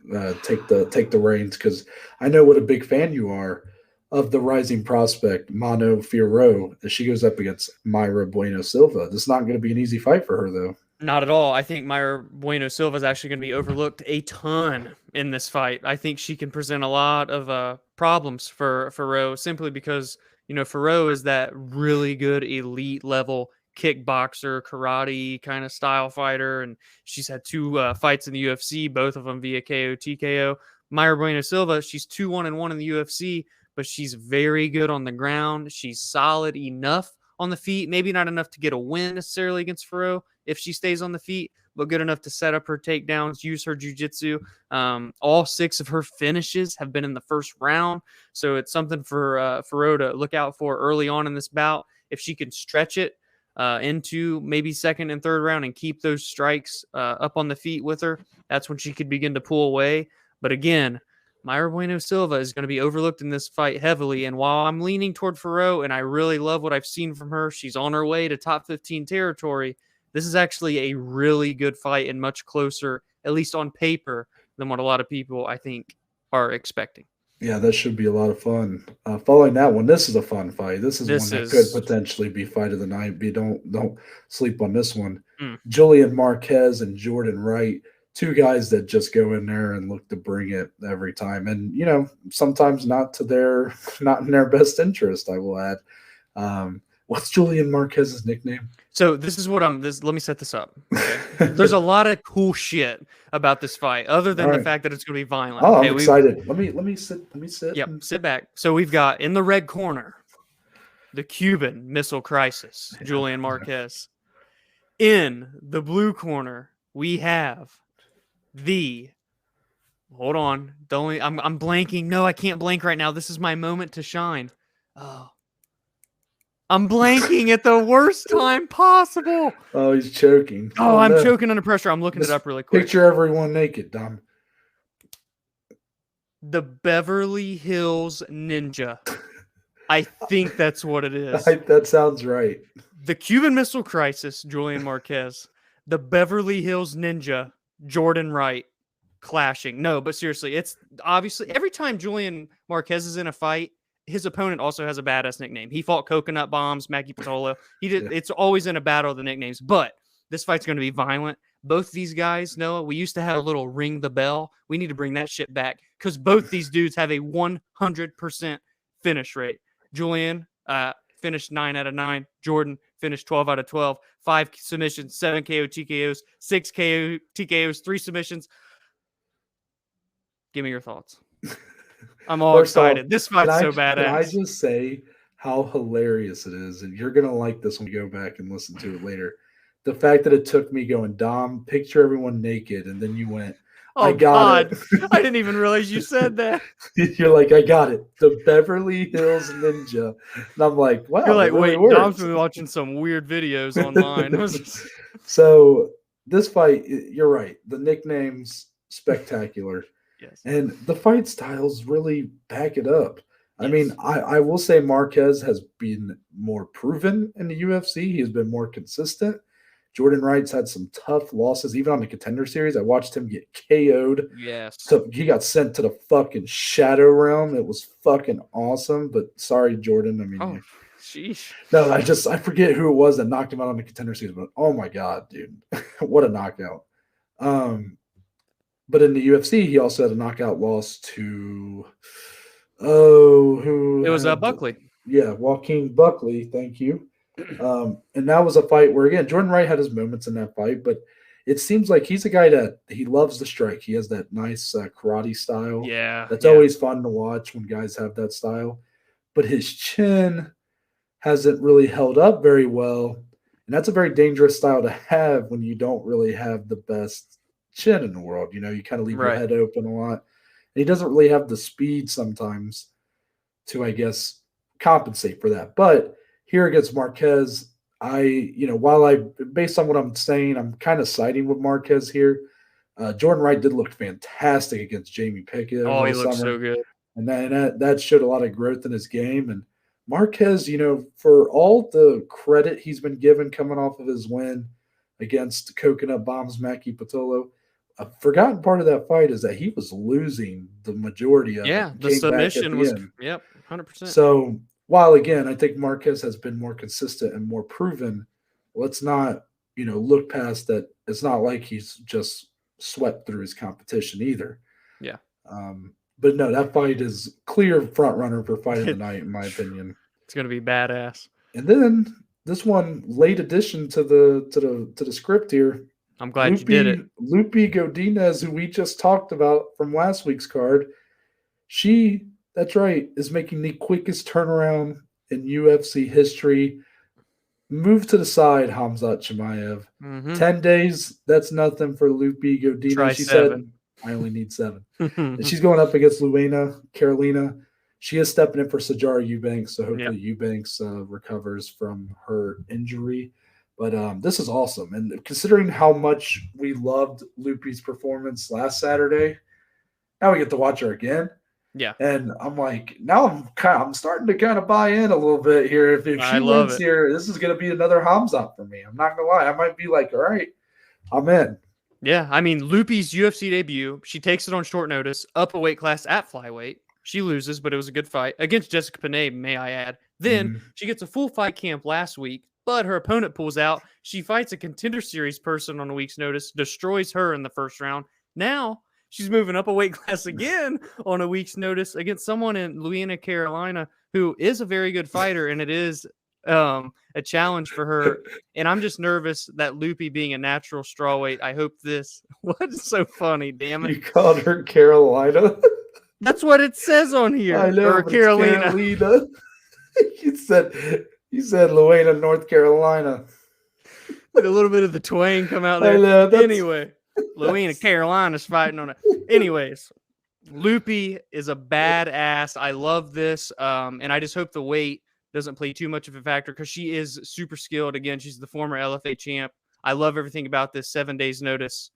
take the reins, because I know what a big fan you are of the rising prospect Mano Fiorot, as she goes up against Mayra Bueno Silva. This is not going to be an easy fight for her, though. Not at all. I think Mayra Bueno Silva is actually going to be overlooked a ton in this fight. I think she can present a lot of problems for Fiorot, simply because Fiorot is that really good elite level kickboxer, karate kind of style fighter, and she's had 2 fights in the UFC, both of them via KO TKO. Mayra Bueno Silva, she's 2-1-1 in the UFC, but she's very good on the ground. She's solid enough on the feet, maybe not enough to get a win necessarily against Fiorot if she stays on the feet, but good enough to set up her takedowns, use her jiu-jitsu. All 6 of her finishes have been in the first round, so it's something for Fiorot to look out for early on in this bout. If she can stretch it into maybe second and third round and keep those strikes up on the feet with her, that's when she could begin to pull away. But again, Mayra Bueno Silva is going to be overlooked in this fight heavily. And while I'm leaning toward Fiorot and I really love what I've seen from her, she's on her way to top 15 territory. This is actually a really good fight and much closer, at least on paper, than what a lot of people, I think, are expecting. Yeah, that should be a lot of fun. Following that one, this is a fun fight. This is one that could potentially be fight of the night. Don't sleep on this one. Julian Marquez and Jordan Wright, 2 guys that just go in there and look to bring it every time. And, sometimes not in their best interest, I will add. What's Julian Marquez's nickname? So this is what let me set this up. Okay? There's a lot of cool shit about this fight, other than the fact that it's going to be violent. Oh, okay, I'm excited. Let me sit. Yep, sit back. So we've got in the red corner, the Cuban Missile Crisis, Julian Marquez. In the blue corner, we have the. Hold on. I'm blanking. No, I can't blank right now. This is my moment to shine. Oh. I'm blanking at the worst time possible. Oh, he's choking. Oh, I'm choking under pressure. I'm looking it up really quick. Picture everyone naked, Dom. The Beverly Hills Ninja. I think that's what it is. That sounds right. The Cuban Missile Crisis, Julian Marquez. The Beverly Hills Ninja, Jordan Wright, clashing. No, but seriously, it's obviously every time Julian Marquez is in a fight, his opponent also has a badass nickname. He fought Coconut Bombs, Maggie Patolo. He did. Yeah. It's always in a battle of the nicknames. But this fight's going to be violent. Both these guys, Noah, we used to have a little ring the bell. We need to bring that shit back because both these dudes have a 100% finish rate. Julian finished 9 out of 9. Jordan finished 12 out of 12. 5 submissions, 7 KO TKOs, 6 KO TKOs, 3 submissions. Give me your thoughts. I'm all excited. This fight's so badass. Can I just say how hilarious it is? And you're going to like this when you go back and listen to it later. The fact that it took me going, Dom, picture everyone naked. And then you went, I got it. I didn't even realize you said that. You're like, I got it. The Beverly Hills Ninja. And I'm like, wow. You're like, wait, Dom's been watching some weird videos online. So this fight, you're right. The nickname's spectacular. Yes. And the fight styles really back it up. Yes. I mean, I will say Marquez has been more proven in the UFC. He has been more consistent. Jordan Wright's had some tough losses, even on the Contender Series. I watched him get KO'd. Yes. So he got sent to the fucking Shadow Realm. It was fucking awesome. But sorry, Jordan. I mean, sheesh. No, I forget who it was that knocked him out on the Contender Series. But oh my God, dude. What a knockout. But in the UFC, he also had a knockout loss to who? It was Buckley. Joaquin Buckley. Thank you. And that was a fight where, again, Jordan Wright had his moments in that fight, but it seems like he's a guy that he loves the strike. He has that nice karate style. Yeah. That's always fun to watch when guys have that style. But his chin hasn't really held up very well. And that's a very dangerous style to have when you don't really have the best chin in the world. You know, you kind of leave your head open a lot. And he doesn't really have the speed sometimes to, I guess, compensate for that. But here against Marquez, based on what I'm saying, I'm kind of siding with Marquez here. Jordan Wright did look fantastic against Jamie Pickett. Oh, he looked so good. And that showed a lot of growth in his game. And Marquez, for all the credit he's been given coming off of his win against Coconut Bombs, Mackie Patolo, a forgotten part of that fight is that he was losing the majority of it. Yeah, the submission was, 100%. So, while, again, I think Marquez has been more consistent and more proven, let's not, look past that. It's not like he's just swept through his competition either. Yeah. But no, that fight is clear front runner for fight of the night, in my opinion. It's going to be badass. And then this one, late addition to the script here. I'm glad you did it. Lupi Godinez, who we just talked about from last week's card, that's right, is making the quickest turnaround in UFC history. Move to the side, Khamzat Chimaev. Mm-hmm. 10 days, that's nothing for Lupi Godinez. Try she 7. Said, I only need 7. And she's going up against Carolina. She is stepping in for Sajara Eubanks, so hopefully Eubanks recovers from her injury. But this is awesome. And considering how much we loved Lupi's performance last Saturday, now we get to watch her again. Yeah. And I'm like, now I'm starting to kind of buy in a little bit here. If she wins here, this is going to be another Khamzat for me. I'm not going to lie. I might be like, all right, I'm in. Yeah. I mean, Lupi's UFC debut, she takes it on short notice, up a weight class at flyweight. She loses, but it was a good fight against Jessica Panay, may I add. Then she gets a full fight camp last week, but her opponent pulls out. She fights a Contender Series person on a week's notice, destroys her in the first round. Now she's moving up a weight class again on a week's notice against someone in Louisiana, Carolina, who is a very good fighter, and it is a challenge for her. And I'm just nervous that Loopy being a natural strawweight. I hope this. What's so funny? Damn it! You called her Carolina. That's what it says on here. I know, or Carolina. Carolina. you said Luena, North Carolina. With a little bit of the twang come out there. I know, anyway, Luena, Carolina's fighting on it. Anyways, Loopy is a badass. I love this. And I just hope the weight doesn't play too much of a factor because she is super skilled. Again, she's the former LFA champ. I love everything about this. 7 days notice.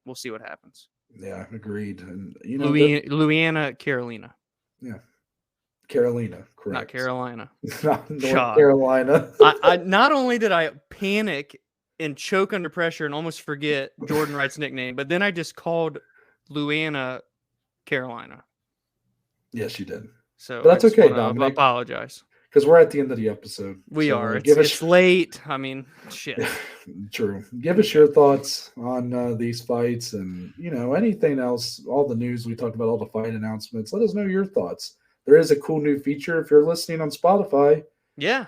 We'll see what happens. Yeah, agreed. And you know, Louisiana, Carolina. Yeah, Carolina, correct. Not Carolina. Not North Carolina. I not only did I panic and choke under pressure and almost forget Jordan Wright's nickname, but then I just called Louisiana, Carolina. Yes, you did. So but that's okay, Dominic. I apologize. Because we're at the end of the episode. We are. It's late. I mean, shit. True. Give us your thoughts on these fights and, you know, anything else, all the news we talked about, all the fight announcements. Let us know your thoughts. There is a cool new feature if you're listening on Spotify. Yeah.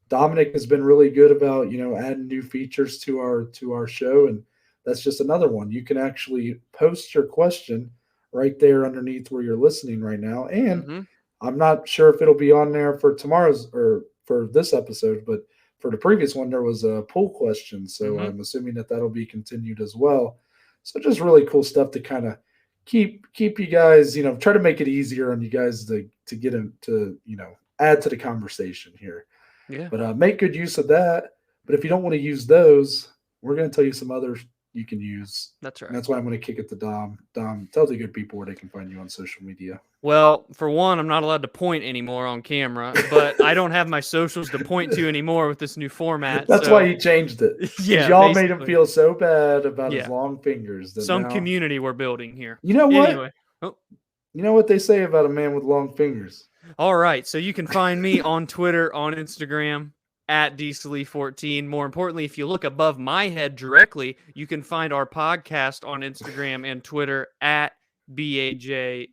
Dominic has been really good about, you know, adding new features to our show, and that's just another one. You can actually post your question right there underneath where you're listening right now. And I'm not sure if it'll be on there for tomorrow's or for this episode, but for the previous one, there was a poll question. So I'm assuming that that'll be continued as well. So just really cool stuff to kind of keep you guys, you know, try to make it easier on you guys to get into, you know, add to the conversation here. Yeah. But make good use of that. But if you don't want to use those, we're going to tell you some others you can use. That's right. And that's why I'm going to kick it to Dom. Dom, tell the good people where they can find you on social media. Well, for one, I'm not allowed to point anymore on camera, but I don't have my socials to point to anymore with this new format. That's why he changed it. Yeah, y'all made him feel so bad about his long fingers. That some now, community we're building here. You know what? Anyway. You know what they say about a man with long fingers? All right. So you can find me on Twitter, on Instagram, at DSlee14. More importantly, if you look above my head directly, you can find our podcast on Instagram and Twitter at BAJ_MMA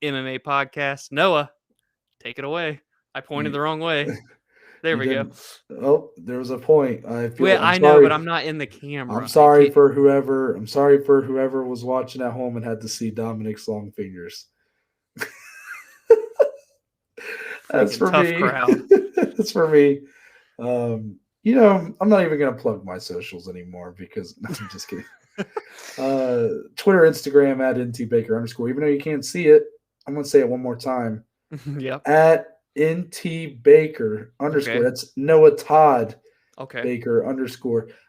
podcast. Noah, take it away. I pointed the wrong way. There we go. Oh, there was a point. I know, but I'm not in the camera. I'm sorry for whoever was watching at home and had to see Dominic's long fingers. That's for me. Crowd. That's for me. You know, I'm not even going to plug my socials anymore because no, I'm just kidding. Twitter, Instagram at @NTBaker_. Even though you can't see it, I'm going to say it one more time. Yep. At @NTBaker_. Okay. That's Noah Todd. Okay. Baker_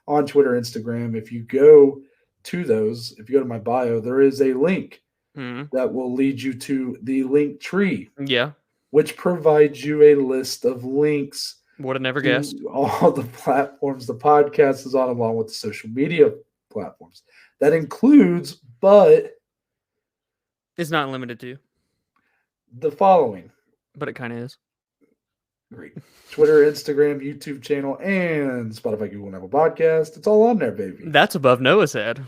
on Twitter, Instagram. If you go to those, if you go to my bio, there is a link that will lead you to the link tree. Yeah. Which provides you a list of links. Would have never guessed. All the platforms the podcast is on, along with the social media platforms. That includes, but it's not limited to the following. But it kind of is. Great. Twitter, Instagram, YouTube channel, and Spotify, Google, and Apple Podcast. It's all on there, baby. That's above Noah's head.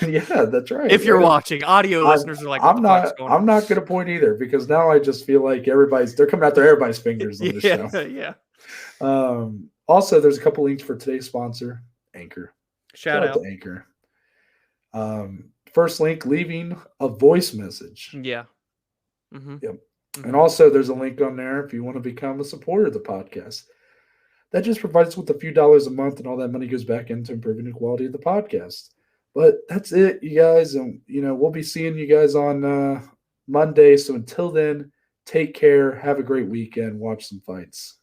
Yeah, that's right. If you're watching, audio listeners are like, I'm not going to point either because now I just feel like they're coming after everybody's fingers on the show. Yeah. Also, there's a couple links for today's sponsor, Anchor. Shout out to Anchor. First link, leaving a voice message. Yeah. Yep. Mm-hmm. And also, there's a link on there if you want to become a supporter of the podcast. That just provides us with a few dollars a month, and all that money goes back into improving the quality of the podcast. But that's it, you guys. And, you know, we'll be seeing you guys on Monday. So until then, take care. Have a great weekend. Watch some fights.